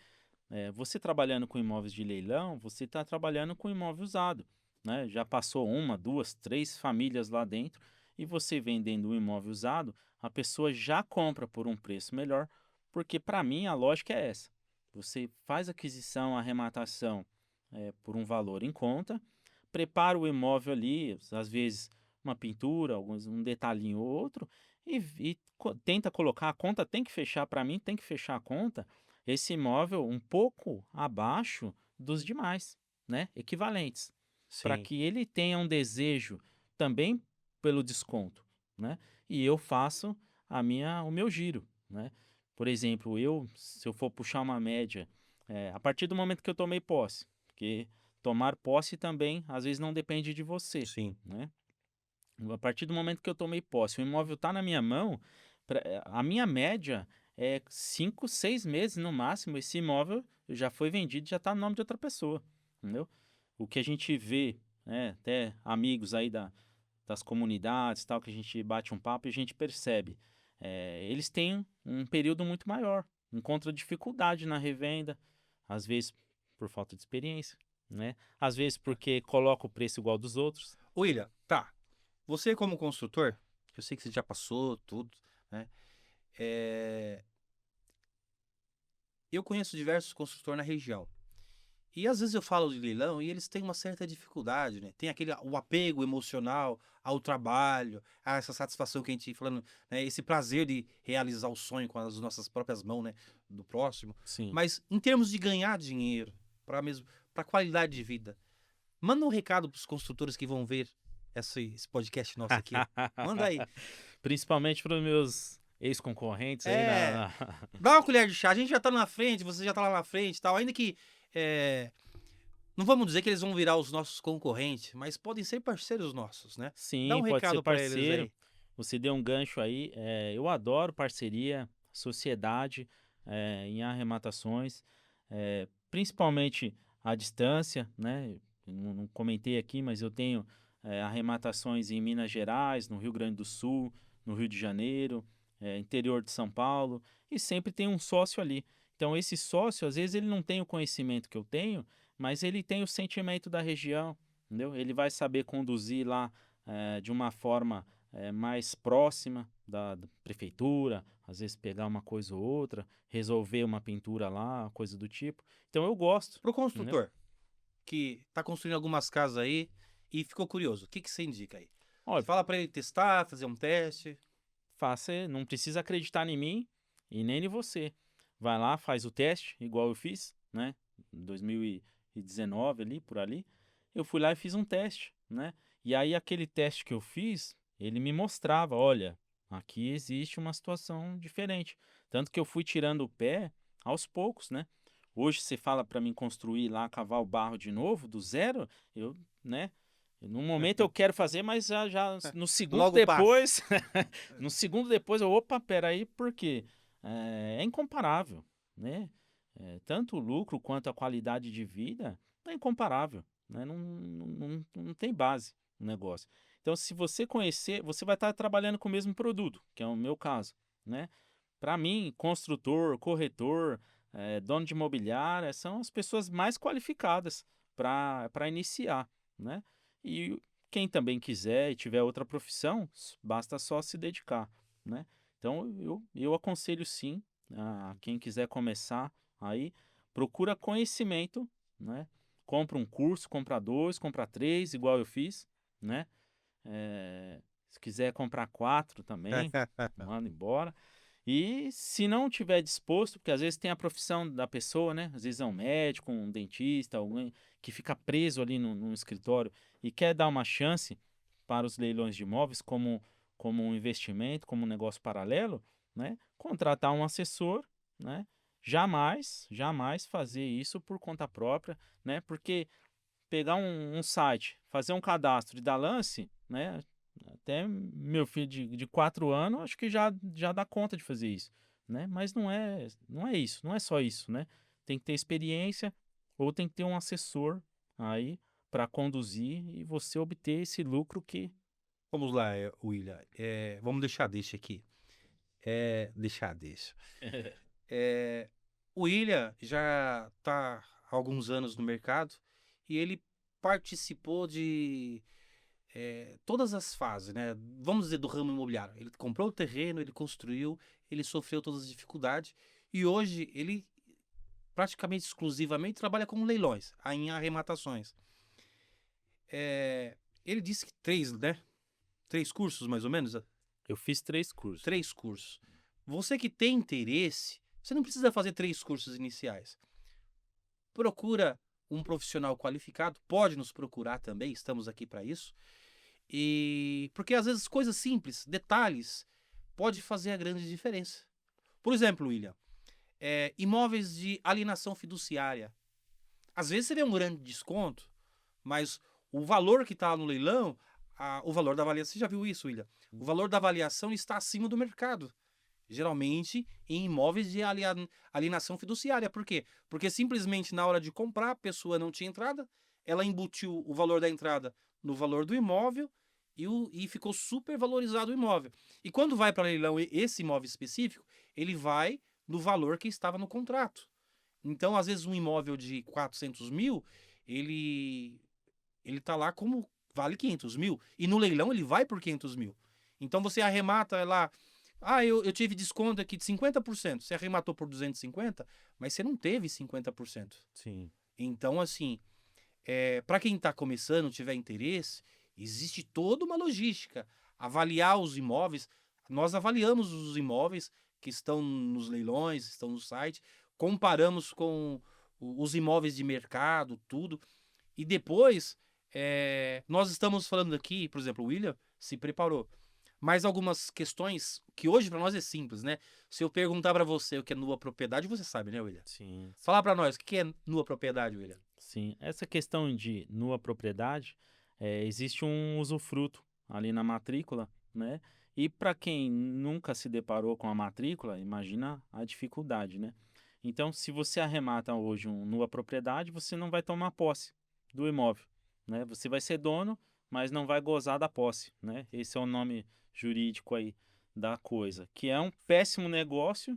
[SPEAKER 2] Você trabalhando com imóveis de leilão, você está trabalhando com imóvel usado, né? Já passou uma, duas, três famílias lá dentro e você vendendo um imóvel usado, a pessoa já compra por um preço melhor, porque para mim a lógica é essa. Você faz a aquisição, a arrematação por um valor em conta, prepara o imóvel ali, às vezes uma pintura, um detalhinho ou outro, tenta colocar, a conta tem que fechar, para mim tem que fechar a conta esse imóvel um pouco abaixo dos demais, né? Equivalentes, para
[SPEAKER 1] Sim.
[SPEAKER 2] que ele tenha um desejo também pelo desconto, né? E eu faço o meu giro, né? Por exemplo, se eu for puxar uma média, a partir do momento que eu tomei posse, porque tomar posse também às vezes não depende de você,
[SPEAKER 1] Sim.
[SPEAKER 2] né? A partir do momento que eu tomei posse, o imóvel está na minha mão, a minha média é 5, 6 meses no máximo. Esse imóvel já foi vendido, já está no nome de outra pessoa, entendeu? O que a gente vê, né, até amigos aí das comunidades, tal, que a gente bate um papo e a gente percebe, eles têm um período muito maior, encontram dificuldade na revenda, às vezes por falta de experiência, né? Às vezes porque coloca o preço igual dos outros.
[SPEAKER 1] William, tá. Você como construtor, eu sei que você já passou tudo, né? É, Eu conheço diversos construtores na região. E às vezes eu falo de leilão e eles têm uma certa dificuldade, né? Tem o apego emocional ao trabalho, a essa satisfação que a gente falando, né? Esse prazer de realizar o sonho com as nossas próprias mãos, né? Do próximo.
[SPEAKER 2] Sim.
[SPEAKER 1] Mas em termos de ganhar dinheiro, para qualidade de vida, manda um recado para os construtores que vão ver esse podcast nosso aqui. Manda aí.
[SPEAKER 2] Principalmente para os meus ex-concorrentes aí
[SPEAKER 1] É, dá uma colher de chá. A gente já tá na frente, você já tá lá na frente e tal. Ainda que. Não vamos dizer que eles vão virar os nossos concorrentes, mas podem ser parceiros nossos, né? Dá um
[SPEAKER 2] Sim, pode ser
[SPEAKER 1] recado pra eles
[SPEAKER 2] parceiro.
[SPEAKER 1] aí.
[SPEAKER 2] Você deu um gancho aí. Eu adoro parceria, sociedade em arrematações, principalmente à distância, né? Eu não comentei aqui, mas eu tenho arrematações em Minas Gerais, no Rio Grande do Sul, no Rio de Janeiro, interior de São Paulo, e sempre tem um sócio ali. Então, esse sócio, às vezes, ele não tem o conhecimento que eu tenho, mas ele tem o sentimento da região, entendeu? Ele vai saber conduzir lá de uma forma mais próxima da prefeitura, às vezes pegar uma coisa ou outra, resolver uma pintura lá, coisa do tipo. Então eu gosto,
[SPEAKER 1] Pro
[SPEAKER 2] entendeu?
[SPEAKER 1] construtor que tá construindo algumas casas aí e ficou curioso, o que que você indica aí?
[SPEAKER 2] Olha,
[SPEAKER 1] Fala pra ele testar, fazer um teste.
[SPEAKER 2] não precisa acreditar em mim e nem em você. Vai lá, faz o teste, igual eu fiz, né? Em 2019 ali, por ali. Eu fui lá e fiz um teste, né? E aí aquele teste que eu fiz, ele me mostrava, olha, aqui existe uma situação diferente. Tanto que eu fui tirando o pé aos poucos, né? Hoje você fala para mim construir lá, cavar o barro de novo, do zero, eu, né? No momento eu quero fazer, mas já no segundo
[SPEAKER 1] Logo passa.
[SPEAKER 2] depois, no segundo depois eu, opa, peraí, por quê? É incomparável, né? Tanto o lucro quanto a qualidade de vida é incomparável, né? Não tem base no negócio. Então, se você conhecer, você vai estar trabalhando com o mesmo produto, que é o meu caso, né? Para mim, construtor, corretor, dono de imobiliária, são as pessoas mais qualificadas para iniciar, né? E quem também quiser e tiver outra profissão, basta só se dedicar, né? Então, eu aconselho sim a quem quiser começar aí, procura conhecimento, né? Compra um curso, compra dois, compra três, igual eu fiz, né? Se quiser comprar quatro também, manda embora. E se não tiver disposto, porque às vezes tem a profissão da pessoa, né? Às vezes é um médico, um dentista, alguém que fica preso ali no escritório e quer dar uma chance para os leilões de imóveis como um investimento, como um negócio paralelo, né? Contratar um assessor, né? Jamais fazer isso por conta própria, né? Porque pegar um site, fazer um cadastro e dar lance, né? Até meu filho de 4 anos, acho que já dá conta de fazer isso, né? Mas não é isso, não é só isso, né? Tem que ter experiência ou tem que ter um assessor aí para conduzir e você obter esse lucro que
[SPEAKER 1] Vamos lá, William. Vamos deixa aqui. Deixa. É, o William já está há alguns anos no mercado e ele participou de todas as fases, né? Vamos dizer, do ramo imobiliário. Ele comprou o terreno, ele construiu, ele sofreu todas as dificuldades e hoje ele praticamente exclusivamente trabalha com leilões, em arrematações. Ele disse que três, né? Três cursos, mais ou menos?
[SPEAKER 2] eu fiz 3 cursos.
[SPEAKER 1] Três cursos. Você que tem interesse, você não precisa fazer três cursos iniciais. Procura um profissional qualificado, pode nos procurar também, estamos aqui para isso. E porque às vezes coisas simples, detalhes, pode fazer a grande diferença. Por exemplo, William, imóveis de alienação fiduciária. Às vezes você vê um grande desconto, mas o valor que está no leilão, o valor da avaliação, você já viu isso, William? O valor da avaliação está acima do mercado. Geralmente em imóveis de alienação fiduciária. Por quê? Porque simplesmente na hora de comprar, a pessoa não tinha entrada, ela embutiu o valor da entrada no valor do imóvel e ficou super valorizado o imóvel. E quando vai para leilão esse imóvel específico, ele vai no valor que estava no contrato. Então, às vezes, um imóvel de 400 mil, ele tá lá como vale 500 mil. E no leilão ele vai por 500 mil. Então você arremata lá. Eu tive desconto aqui de 50%. Você arrematou por 250, mas você não teve 50%.
[SPEAKER 2] Sim.
[SPEAKER 1] Então, assim, para quem está começando, tiver interesse, existe toda uma logística. Avaliar os imóveis. Nós avaliamos os imóveis que estão nos leilões, estão no site, comparamos com os imóveis de mercado, tudo. E depois, nós estamos falando aqui, por exemplo, o William se preparou. Mas algumas questões que hoje para nós é simples, né? Se eu perguntar para você o que é nua propriedade, você sabe, né, William?
[SPEAKER 2] Sim.
[SPEAKER 1] Falar para nós, o que é nua propriedade, William?
[SPEAKER 2] Sim, essa questão de nua propriedade, existe um usufruto ali na matrícula, né? E para quem nunca se deparou com a matrícula, imagina a dificuldade, né? Então, se você arremata hoje um nua propriedade, você não vai tomar posse do imóvel, né? Você vai ser dono, mas não vai gozar da posse, né? Esse é o nome jurídico aí da coisa, que é um péssimo negócio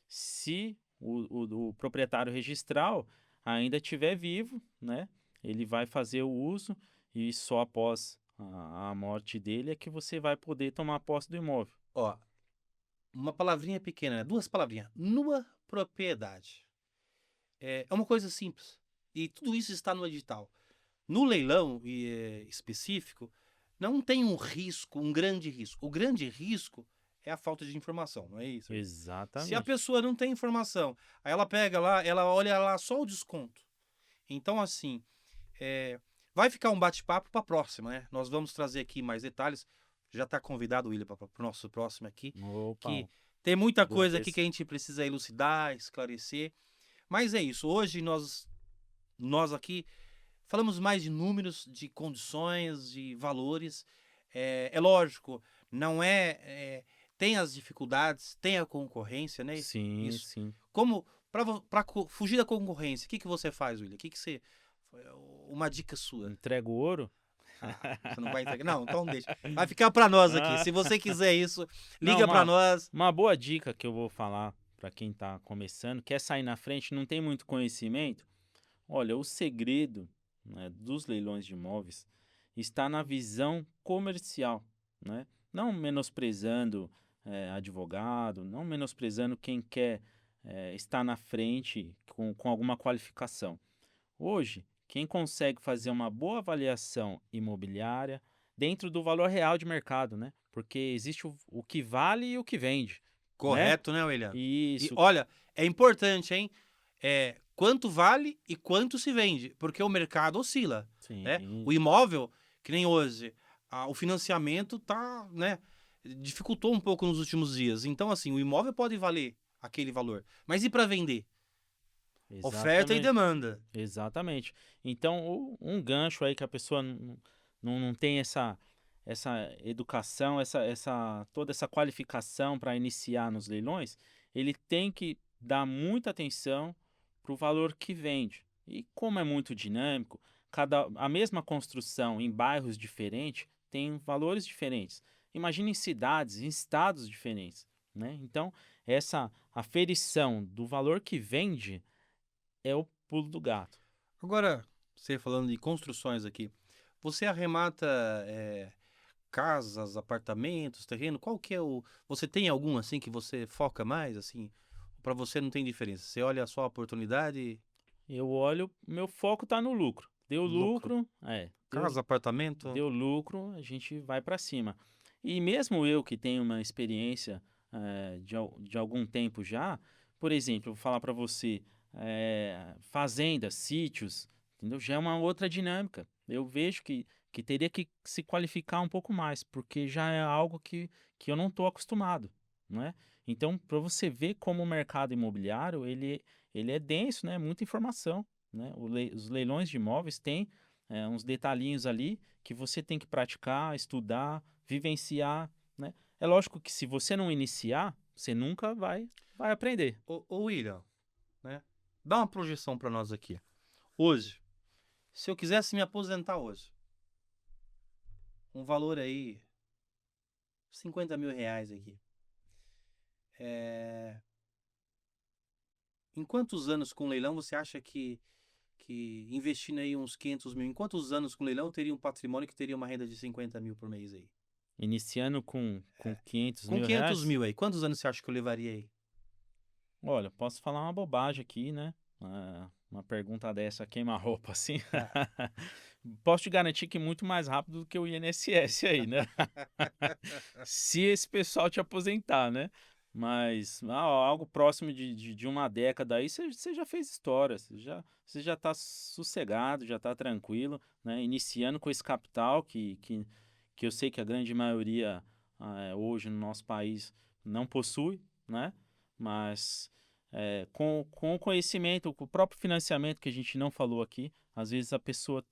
[SPEAKER 2] se o proprietário registral ainda estiver vivo, né? Ele vai fazer o uso e só após a morte dele é que você vai poder tomar posse do imóvel.
[SPEAKER 1] Ó, uma palavrinha pequena, né? Duas palavrinhas. Nua propriedade. É uma coisa simples. E tudo isso está no edital. No leilão específico, não tem um risco, um grande risco. O grande risco é a falta de informação, não é isso? Se a
[SPEAKER 2] Exatamente.
[SPEAKER 1] pessoa não tem informação, aí ela pega lá, ela olha lá só o desconto. Então, assim, é, vai ficar um bate-papo para a próxima, né? Nós vamos trazer aqui mais detalhes. Já está convidado o William para o nosso próximo aqui,
[SPEAKER 2] Opa,
[SPEAKER 1] que tem muita coisa aqui
[SPEAKER 2] agradeço.
[SPEAKER 1] que a gente precisa elucidar, esclarecer. Mas é isso. Hoje nós aqui falamos mais de números, de condições, de valores. É lógico, não é, tem as dificuldades, tem a concorrência, né?
[SPEAKER 2] Sim,
[SPEAKER 1] Isso.
[SPEAKER 2] sim.
[SPEAKER 1] Como para fugir da concorrência, o que você faz, William? O que você uma dica sua?
[SPEAKER 2] Entrego ouro?
[SPEAKER 1] Você não vai entregar? Não, então deixa. Vai ficar para nós aqui.
[SPEAKER 2] Ah,
[SPEAKER 1] Se você quiser isso,
[SPEAKER 2] não,
[SPEAKER 1] liga para nós.
[SPEAKER 2] uma boa dica que eu vou falar para quem está começando, quer sair na frente, não tem muito conhecimento. Olha, o segredo, né, dos leilões de imóveis está na visão comercial, né? Não menosprezando advogado, não menosprezando quem quer estar na frente com alguma qualificação. Hoje, quem consegue fazer uma boa avaliação imobiliária dentro do valor real de mercado, né? Porque existe o que vale e o que vende, né?
[SPEAKER 1] Correto, né, William? E
[SPEAKER 2] Isso,
[SPEAKER 1] olha, é importante, hein? Quanto vale e quanto se vende, porque o mercado oscila, né?
[SPEAKER 2] sim,
[SPEAKER 1] O imóvel, que nem hoje, o financiamento tá, né? Dificultou um pouco nos últimos dias. Então, assim, o imóvel pode valer aquele valor, mas e para vender? Oferta e
[SPEAKER 2] exatamente.
[SPEAKER 1] demanda.
[SPEAKER 2] Exatamente. Então, um gancho aí que a pessoa não tem essa educação, toda essa qualificação para iniciar nos leilões, ele tem que dar muita atenção para o valor que vende. E como é muito dinâmico, a mesma construção em bairros diferentes tem valores diferentes. Imagina em cidades, em estados diferentes, né? Então, essa aferição do valor que vende é o pulo do gato.
[SPEAKER 1] Agora, você falando de construções aqui, você arremata casas, apartamentos, terreno? Qual que é o... Você tem algum assim que você foca mais, assim? Para você não tem diferença. Você olha só a oportunidade,
[SPEAKER 2] Eu olho, meu foco tá no lucro. Deu
[SPEAKER 1] lucro.
[SPEAKER 2] lucro,
[SPEAKER 1] Casa, apartamento.
[SPEAKER 2] deu lucro, a gente vai para cima. E mesmo eu que tenho uma experiência de algum tempo já, por exemplo, eu vou falar para você, fazendas, sítios, entendeu? Já é uma outra dinâmica. Eu vejo que teria que se qualificar um pouco mais, porque já é algo que eu não estou acostumado, não é? Então, para você ver como o mercado imobiliário, ele é denso, né? Muita informação, né? Os leilões de imóveis têm uns detalhinhos ali que você tem que praticar, estudar, vivenciar, né? É lógico que se você não iniciar, você nunca vai aprender.
[SPEAKER 1] Ô William, né? Dá uma projeção para nós aqui. Hoje, se eu quisesse me aposentar hoje, um valor aí, R$ 50.000 aqui. Em quantos anos com leilão você acha que investindo aí uns 500 mil, em quantos anos com leilão eu teria um patrimônio que teria uma renda de 50 mil por mês aí?
[SPEAKER 2] Iniciando com 500
[SPEAKER 1] Com
[SPEAKER 2] mil
[SPEAKER 1] 500
[SPEAKER 2] reais,
[SPEAKER 1] mil aí, quantos anos você acha que eu levaria aí?
[SPEAKER 2] olha, posso falar uma bobagem aqui, né? Uma pergunta dessa queima-roupa assim.
[SPEAKER 1] Ah,
[SPEAKER 2] Posso te garantir que muito mais rápido do que o INSS aí, né? Se esse pessoal te aposentar, né? Mas algo próximo de uma década aí, você já fez história, você já tá sossegado, já tá tranquilo, né? Iniciando com esse capital que eu sei que a grande maioria hoje no nosso país não possui, né? Mas com o conhecimento, com o próprio financiamento que a gente não falou aqui, às vezes a pessoa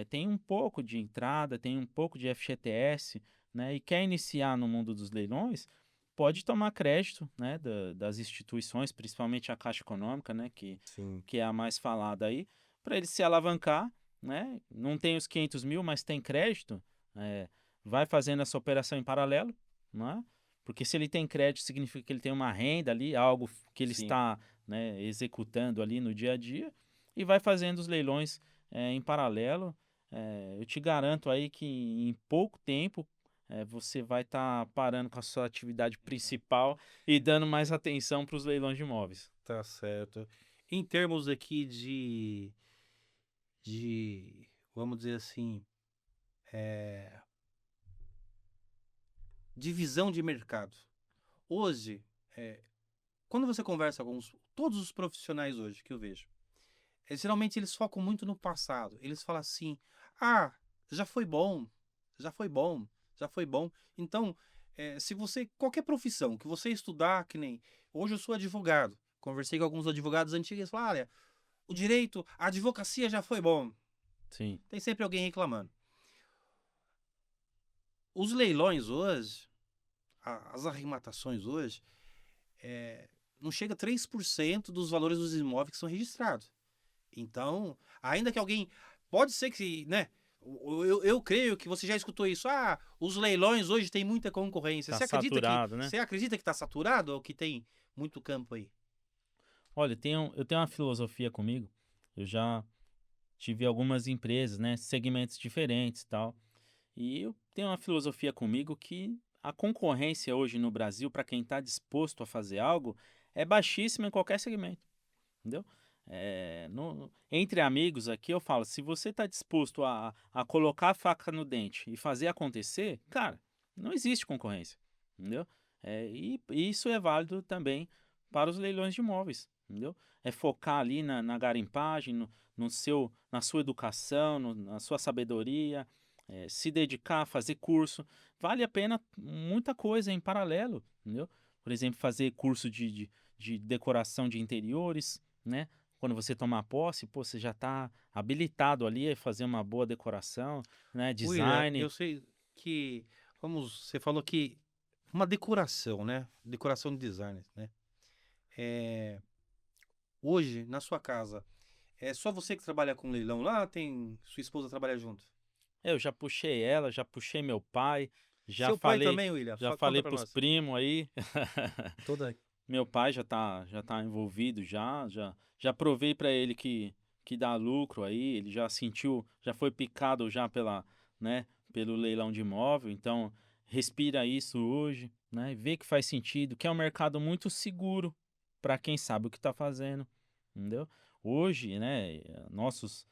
[SPEAKER 2] tem um pouco de entrada, tem um pouco de FGTS, né, e quer iniciar no mundo dos leilões, pode tomar crédito, né, das instituições, principalmente a Caixa Econômica, né,
[SPEAKER 1] sim.
[SPEAKER 2] que é a mais falada aí, para ele se alavancar, né, não tem os 500 mil, mas tem crédito, é, vai fazendo essa operação em paralelo, né, porque se ele tem crédito, significa que ele tem uma renda ali, algo que ele
[SPEAKER 1] Sim.
[SPEAKER 2] está, né, executando ali no dia a dia, e vai fazendo os leilões em paralelo. Eu te garanto aí que em pouco tempo você vai estar parando com a sua atividade principal e dando mais atenção para os leilões de imóveis.
[SPEAKER 1] Tá certo. Em termos aqui vamos dizer assim, divisão de mercado. Hoje, quando você conversa com todos os profissionais hoje que eu vejo, geralmente eles focam muito no passado. Eles falam assim: ah, já foi bom, já foi bom, já foi bom. Então, se você, qualquer profissão que você estudar, que nem hoje eu sou advogado, conversei com alguns advogados antigos, eles falaram: olha, o direito, a advocacia já foi bom.
[SPEAKER 2] Sim.
[SPEAKER 1] Tem sempre alguém reclamando. Os leilões hoje, as arrematações hoje, não chega a 3% dos valores dos imóveis que são registrados. Então, ainda que alguém. Pode ser que, né? Eu creio que você já escutou isso. Ah, os leilões hoje têm muita concorrência.
[SPEAKER 2] Tá saturado, né?
[SPEAKER 1] Você acredita que está saturado ou que tem muito campo aí?
[SPEAKER 2] Olha, eu tenho uma filosofia comigo. Eu já tive algumas empresas, né? Segmentos diferentes e tal. E eu tenho uma filosofia comigo que a concorrência hoje no Brasil, para quem está disposto a fazer algo, é baixíssima em qualquer segmento, entendeu? Entre amigos aqui eu falo, se você está disposto a colocar a faca no dente e fazer acontecer, cara, não existe concorrência, entendeu? E isso é válido também para os leilões de imóveis, entendeu? É focar ali na garimpagem, na sua educação, na sua sabedoria, se dedicar a fazer curso. Vale a pena muita coisa em paralelo, entendeu? Por exemplo, fazer curso de decoração de interiores, né? Quando você tomar posse, pô, você já está habilitado ali a fazer uma boa decoração, né?
[SPEAKER 1] William,
[SPEAKER 2] Design.
[SPEAKER 1] eu sei que. Você falou que. Uma decoração, né? Decoração de design, né? É, hoje, na sua casa, é só você que trabalha com leilão lá? Tem sua esposa trabalha junto?
[SPEAKER 2] Eu já puxei ela, já puxei meu pai, já
[SPEAKER 1] Seu pai
[SPEAKER 2] falei,
[SPEAKER 1] também, William?
[SPEAKER 2] já
[SPEAKER 1] Conta
[SPEAKER 2] falei
[SPEAKER 1] pra
[SPEAKER 2] pros
[SPEAKER 1] nós.
[SPEAKER 2] primos aí.
[SPEAKER 1] Toda.
[SPEAKER 2] Meu pai já tá envolvido já provei para ele que dá lucro aí, ele já sentiu, já foi picado já né, pelo leilão de imóvel, então respira isso hoje, né, vê que faz sentido, que é um mercado muito seguro para quem sabe o que está fazendo, entendeu? Hoje, né, nossos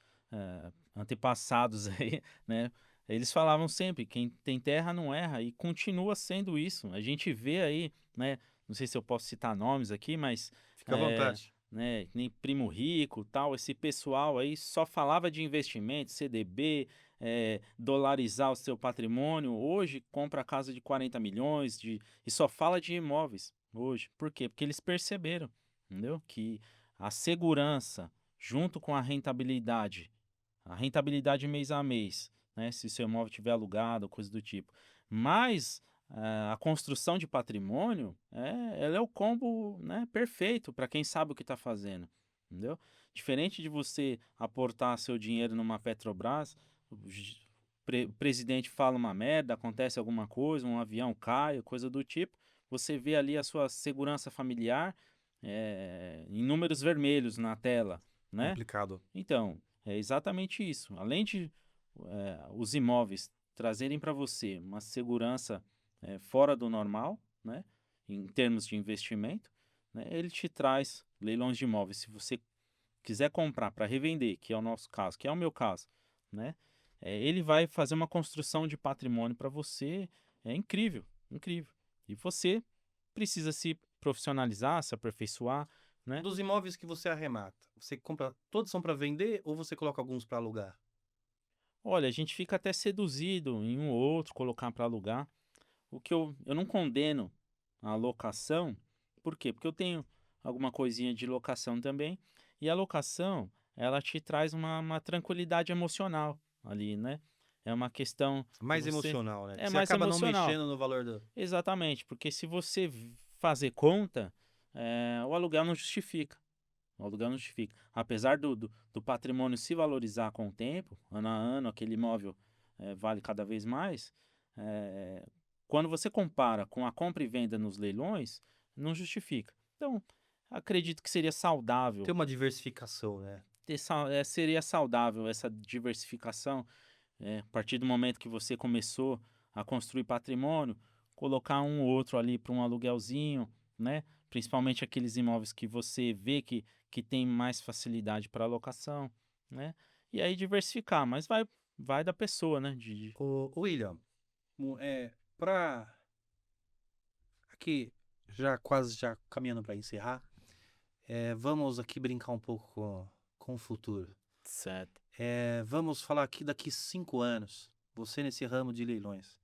[SPEAKER 2] antepassados aí, né, eles falavam sempre, quem tem terra não erra, e continua sendo isso. A gente vê aí, né, não sei se eu posso citar nomes aqui, mas
[SPEAKER 1] Fica à vontade.
[SPEAKER 2] né, nem Primo Rico, tal, esse pessoal aí só falava de investimento, CDB, dolarizar o seu patrimônio. Hoje compra casa de 40 milhões e só fala de imóveis hoje. Por quê? Porque eles perceberam, entendeu? Que a segurança junto com a rentabilidade mês a mês, né, se o seu imóvel tiver alugado, coisa do tipo, mas a construção de patrimônio, ela é o combo, né, perfeito para quem sabe o que está fazendo, entendeu? Diferente de você aportar seu dinheiro numa Petrobras, o presidente fala uma merda, acontece alguma coisa, um avião cai, coisa do tipo, você vê ali a sua segurança familiar em números vermelhos na tela, né?
[SPEAKER 1] Complicado.
[SPEAKER 2] Então, é exatamente isso. Além de os imóveis trazerem para você uma segurança fora do normal, né, em termos de investimento, né, ele te traz leilões de imóveis. Se você quiser comprar para revender, que é o nosso caso, que é o meu caso, né, ele vai fazer uma construção de patrimônio para você, é incrível, incrível. E você precisa se profissionalizar, se aperfeiçoar, né?
[SPEAKER 1] Dos imóveis que você arremata, você compra, todos são para vender ou você coloca alguns para alugar?
[SPEAKER 2] Olha, a gente fica até seduzido em um ou outro colocar para alugar. O que eu não condeno a locação, por quê? Porque eu tenho alguma coisinha de locação também, e a locação, ela te traz uma tranquilidade emocional ali, né? É uma questão que
[SPEAKER 1] Mais
[SPEAKER 2] você
[SPEAKER 1] emocional, né?
[SPEAKER 2] é
[SPEAKER 1] Que você
[SPEAKER 2] mais
[SPEAKER 1] acaba não
[SPEAKER 2] emocional.
[SPEAKER 1] mexendo no valor do.
[SPEAKER 2] Exatamente, porque se você fazer conta, o aluguel não justifica. O aluguel não justifica. Apesar do patrimônio se valorizar com o tempo, ano a ano, aquele imóvel vale cada vez mais. eh, Quando você compara com a compra e venda nos leilões, não justifica. Então, acredito que seria
[SPEAKER 1] Ter
[SPEAKER 2] saudável,
[SPEAKER 1] uma diversificação, né?
[SPEAKER 2] seria saudável essa diversificação, a partir do momento que você começou a construir patrimônio, colocar um ou outro ali para um aluguelzinho, né? Principalmente aqueles imóveis que você vê que tem mais facilidade para alocação, né? E aí diversificar, mas vai da pessoa, né?
[SPEAKER 1] O William, para aqui, já caminhando para encerrar, vamos aqui brincar um pouco com o futuro.
[SPEAKER 2] Certo.
[SPEAKER 1] Vamos falar aqui daqui 5 anos, você nesse ramo de leilões.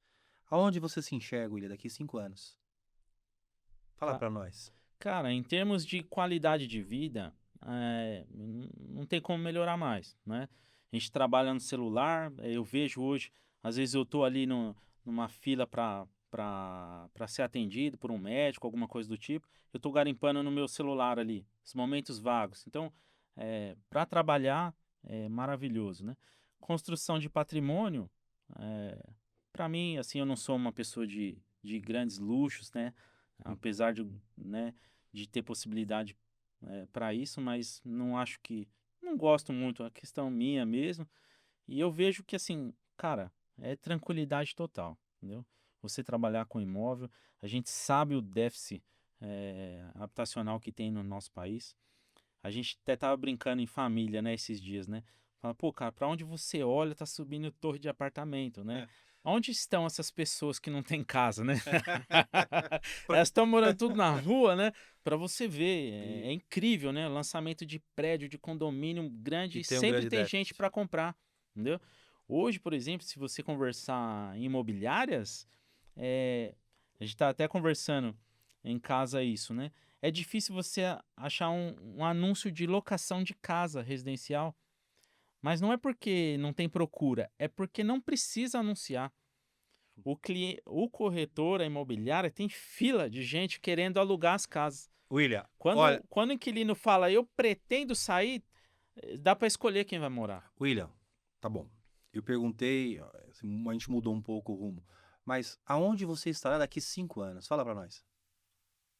[SPEAKER 1] Aonde você se enxerga, William, daqui 5 anos? Fala
[SPEAKER 2] Ca-
[SPEAKER 1] para nós.
[SPEAKER 2] Cara, em termos de qualidade de vida, não tem como melhorar mais, né? A gente trabalha no celular, eu vejo hoje, às vezes eu tô ali numa fila para ser atendido por um médico, alguma coisa do tipo, eu tô garimpando no meu celular ali, os momentos vagos. Então, para trabalhar é maravilhoso, né? Construção de patrimônio, para mim, assim, eu não sou uma pessoa de grandes luxos, né? Apesar de, né, de ter possibilidade para isso, mas não acho que. Não gosto muito, é questão minha mesmo. E eu vejo que, assim, cara, é tranquilidade total, entendeu? Você trabalhar com imóvel, a gente sabe o déficit habitacional que tem no nosso país. A gente até tava brincando em família, né, esses dias, né? Fala, pô, cara, pra onde você olha, tá subindo torre de apartamento, né? Onde estão essas pessoas que não têm casa, né?
[SPEAKER 1] Por-
[SPEAKER 2] Elas estão morando tudo na rua, né? Pra você ver, é
[SPEAKER 1] E,
[SPEAKER 2] incrível, né? Lançamento de prédio, de condomínio grande
[SPEAKER 1] e
[SPEAKER 2] e
[SPEAKER 1] tem um
[SPEAKER 2] sempre
[SPEAKER 1] grande
[SPEAKER 2] tem gente
[SPEAKER 1] déficit.
[SPEAKER 2] pra comprar, entendeu? Hoje, por exemplo, se você conversar em imobiliárias, a gente tá até conversando em casa isso, né? É difícil você achar um anúncio de locação de casa residencial, mas não é porque não tem procura, é porque não precisa anunciar. O corretor, a imobiliária, tem fila de gente querendo alugar as casas.
[SPEAKER 1] William, olha,
[SPEAKER 2] Quando o inquilino fala, eu pretendo sair, dá para escolher quem vai morar.
[SPEAKER 1] William, tá bom. Eu perguntei, a gente mudou um pouco o rumo, mas aonde você estará daqui 5 anos? Fala para nós.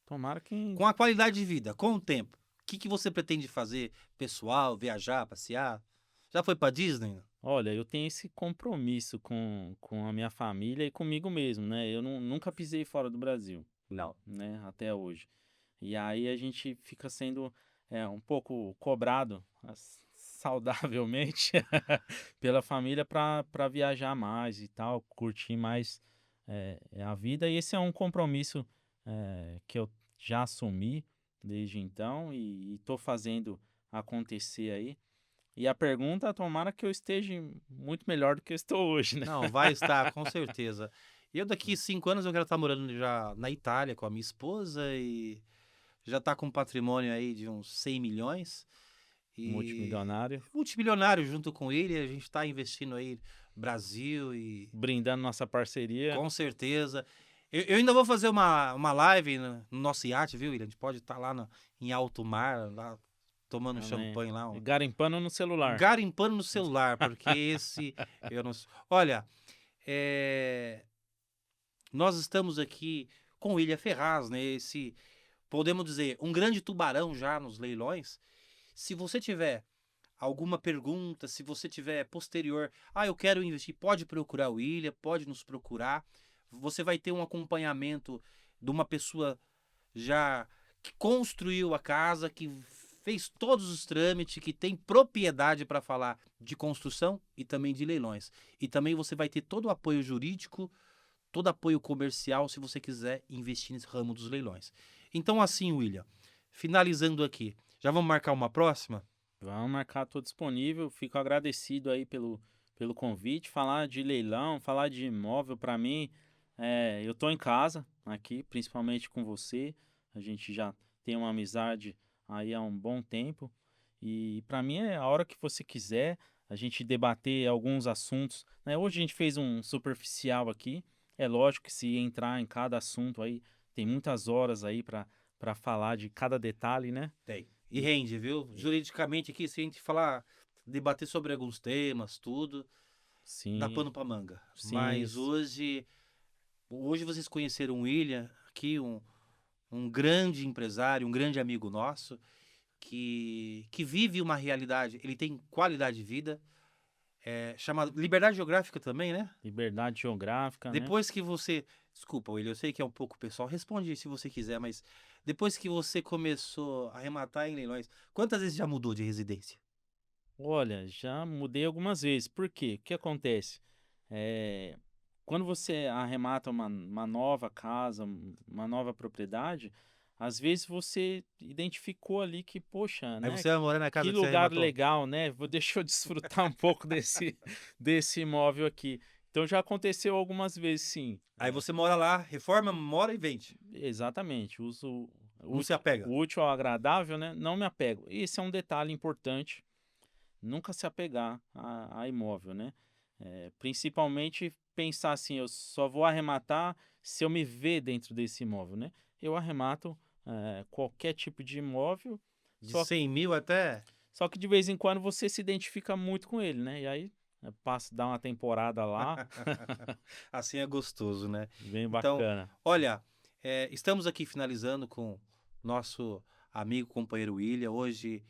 [SPEAKER 2] Tomara que.
[SPEAKER 1] Com a qualidade de vida, com o tempo, o que você pretende fazer? Pessoal, viajar, passear? Já foi para Disney?
[SPEAKER 2] Olha, eu tenho esse compromisso com a minha família e comigo mesmo, né? Eu nunca pisei fora do Brasil,
[SPEAKER 1] Não.
[SPEAKER 2] né? Até hoje. E aí a gente fica sendo um pouco cobrado saudavelmente pela família para viajar mais e tal, curtir mais a vida. E esse é um compromisso que eu já assumi desde então e estou fazendo acontecer aí. E a pergunta, tomara que eu esteja muito melhor do que eu estou hoje, né?
[SPEAKER 1] Não, vai estar, com certeza. Eu daqui 5 anos eu quero estar morando já na Itália com a minha esposa e já tá com um patrimônio aí de uns 100 milhões e
[SPEAKER 2] Multimilionário,
[SPEAKER 1] multimilionário junto com ele, a gente está investindo aí Brasil e
[SPEAKER 2] brindando nossa parceria.
[SPEAKER 1] com certeza. Eu ainda vou fazer uma live no nosso iate, viu, William? A gente pode estar lá em alto mar, lá tomando
[SPEAKER 2] Também.
[SPEAKER 1] champanhe lá,
[SPEAKER 2] Garimpando no celular.
[SPEAKER 1] garimpando no celular, porque esse eu não. Olha, é, nós estamos aqui com o William Ferraz, né? Esse, podemos dizer, um grande tubarão já nos leilões. Se você tiver alguma pergunta, se você tiver posterior, eu quero investir, pode procurar o William, pode nos procurar. Você vai ter um acompanhamento de uma pessoa já que construiu a casa, que fez todos os trâmites, que tem propriedade para falar de construção e também de leilões. E também você vai ter todo o apoio jurídico, todo apoio comercial se você quiser investir nesse ramo dos leilões. Então assim, William, finalizando aqui, já vamos marcar uma próxima?
[SPEAKER 2] Vamos marcar, tô disponível. Fico agradecido aí pelo convite. Falar de leilão, falar de imóvel, para mim, eu tô em casa aqui, principalmente com você. A gente já tem uma amizade aí há um bom tempo. E para mim é a hora que você quiser a gente debater alguns assuntos, né? Hoje a gente fez um superficial aqui. É lógico que se entrar em cada assunto aí, tem muitas horas aí para falar de cada detalhe, né?
[SPEAKER 1] Tem. E rende, viu?
[SPEAKER 2] E-
[SPEAKER 1] Juridicamente aqui, se a gente falar, debater sobre alguns temas, tudo, dá
[SPEAKER 2] Sim,
[SPEAKER 1] pano pra manga.
[SPEAKER 2] sim,
[SPEAKER 1] Mas hoje vocês conheceram o William, aqui um grande empresário, um grande amigo nosso, que vive uma realidade, ele tem qualidade de vida, chamada liberdade geográfica também, né?
[SPEAKER 2] liberdade geográfica, né?
[SPEAKER 1] Depois que você. Desculpa, William, eu sei que é um pouco pessoal, responde se você quiser, mas depois que você começou a arrematar em leilões, quantas vezes já mudou de residência?
[SPEAKER 2] Olha, já mudei algumas vezes. Por quê? O que acontece? É, quando você arremata uma nova casa, uma nova propriedade, às vezes você identificou ali que, poxa,
[SPEAKER 1] Aí
[SPEAKER 2] né?
[SPEAKER 1] você vai morar na
[SPEAKER 2] Que
[SPEAKER 1] casa que você
[SPEAKER 2] lugar
[SPEAKER 1] arrematou.
[SPEAKER 2] legal, né? Deixa eu desfrutar um pouco desse imóvel aqui. Então já aconteceu algumas vezes, sim.
[SPEAKER 1] Aí você mora lá, reforma, mora e vende.
[SPEAKER 2] Exatamente. Uso
[SPEAKER 1] Não se apega.
[SPEAKER 2] o útil ao agradável, né? Não me apego. Esse é um detalhe importante. Nunca se apegar a imóvel, né? Principalmente pensar assim, eu só vou arrematar se eu me ver dentro desse imóvel, né? Eu arremato qualquer tipo de imóvel,
[SPEAKER 1] De
[SPEAKER 2] só,
[SPEAKER 1] 100 mil até...
[SPEAKER 2] só que de vez em quando você se identifica muito com ele, né? E aí passa, dá uma temporada lá,
[SPEAKER 1] Assim é gostoso, né?
[SPEAKER 2] bem
[SPEAKER 1] Então,
[SPEAKER 2] bacana.
[SPEAKER 1] olha, estamos aqui finalizando com nosso amigo, companheiro William. Hoje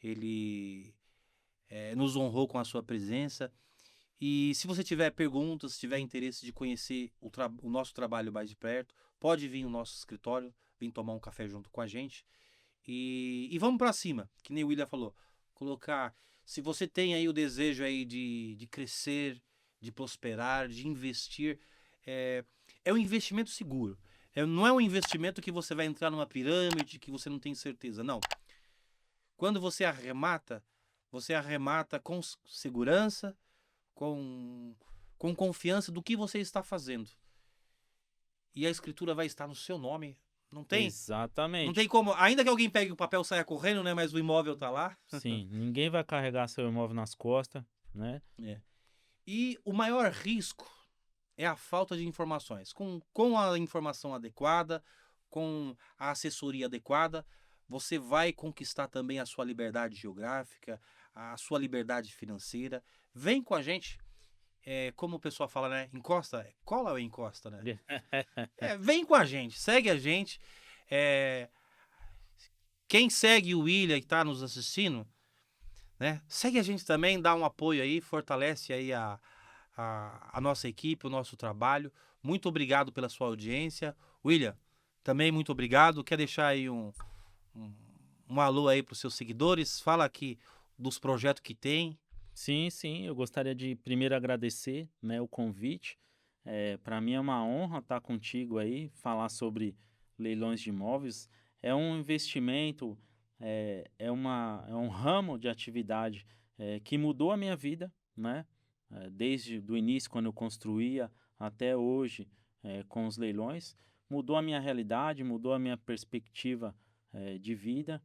[SPEAKER 1] ele nos honrou com a sua presença. E se você tiver perguntas, se tiver interesse de conhecer o nosso trabalho mais de perto, pode vir no nosso escritório, vir tomar um café junto com a gente. E vamos para cima, que nem o William falou. Colocar. Se você tem aí o desejo aí de crescer, de prosperar, de investir, é um investimento seguro. Não é um investimento que você vai entrar numa pirâmide que você não tem certeza. Não. Quando você arremata com segurança, com confiança do que você está fazendo. E a escritura vai estar no seu nome. Não tem
[SPEAKER 2] Exatamente.
[SPEAKER 1] como, ainda que alguém pegue o papel e saia correndo, né? Mas o imóvel tá lá.
[SPEAKER 2] Sim, ninguém vai carregar seu imóvel nas costas, né?
[SPEAKER 1] É. E o maior risco é a falta de informações. Com a informação adequada, com a assessoria adequada, você vai conquistar também a sua liberdade geográfica, a sua liberdade financeira. Vem com a gente. Como o pessoal fala, né? Encosta, cola ou encosta, né? Vem com a gente, segue a gente. É, quem segue o William que está nos assistindo, né? Segue a gente também, dá um apoio aí, fortalece aí a nossa equipe, o nosso trabalho. Muito obrigado pela sua audiência. William, também muito obrigado. Quer deixar aí um, um alô aí para os seus seguidores? Fala aqui dos projetos que tem.
[SPEAKER 2] Sim, sim, eu gostaria de primeiro agradecer, né, o convite. Para mim é uma honra estar contigo aí, falar sobre leilões de imóveis. É um investimento, é um ramo de atividade que mudou a minha vida, né? Desde o início, quando eu construía, até hoje, com os leilões. Mudou a minha realidade, mudou a minha perspectiva de vida.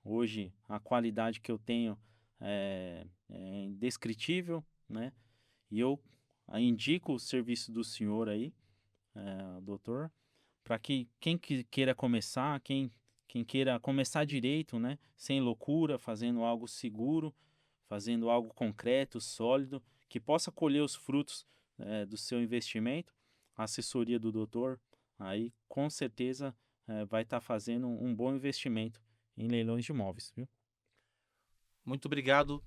[SPEAKER 2] Hoje, a qualidade que eu tenho é indescritível, né? E eu indico o serviço do senhor aí, doutor, para que quem queira começar, quem queira começar direito, né? Sem loucura, fazendo algo seguro, fazendo algo concreto, sólido, que possa colher os frutos do seu investimento, a assessoria do doutor, aí com certeza vai estar fazendo um bom investimento em leilões de imóveis, viu?
[SPEAKER 1] Muito obrigado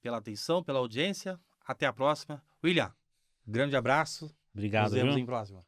[SPEAKER 1] pela atenção, pela audiência. Até a próxima. William, grande abraço. Nos
[SPEAKER 2] Obrigado,
[SPEAKER 1] vemos
[SPEAKER 2] viu?
[SPEAKER 1] em próxima.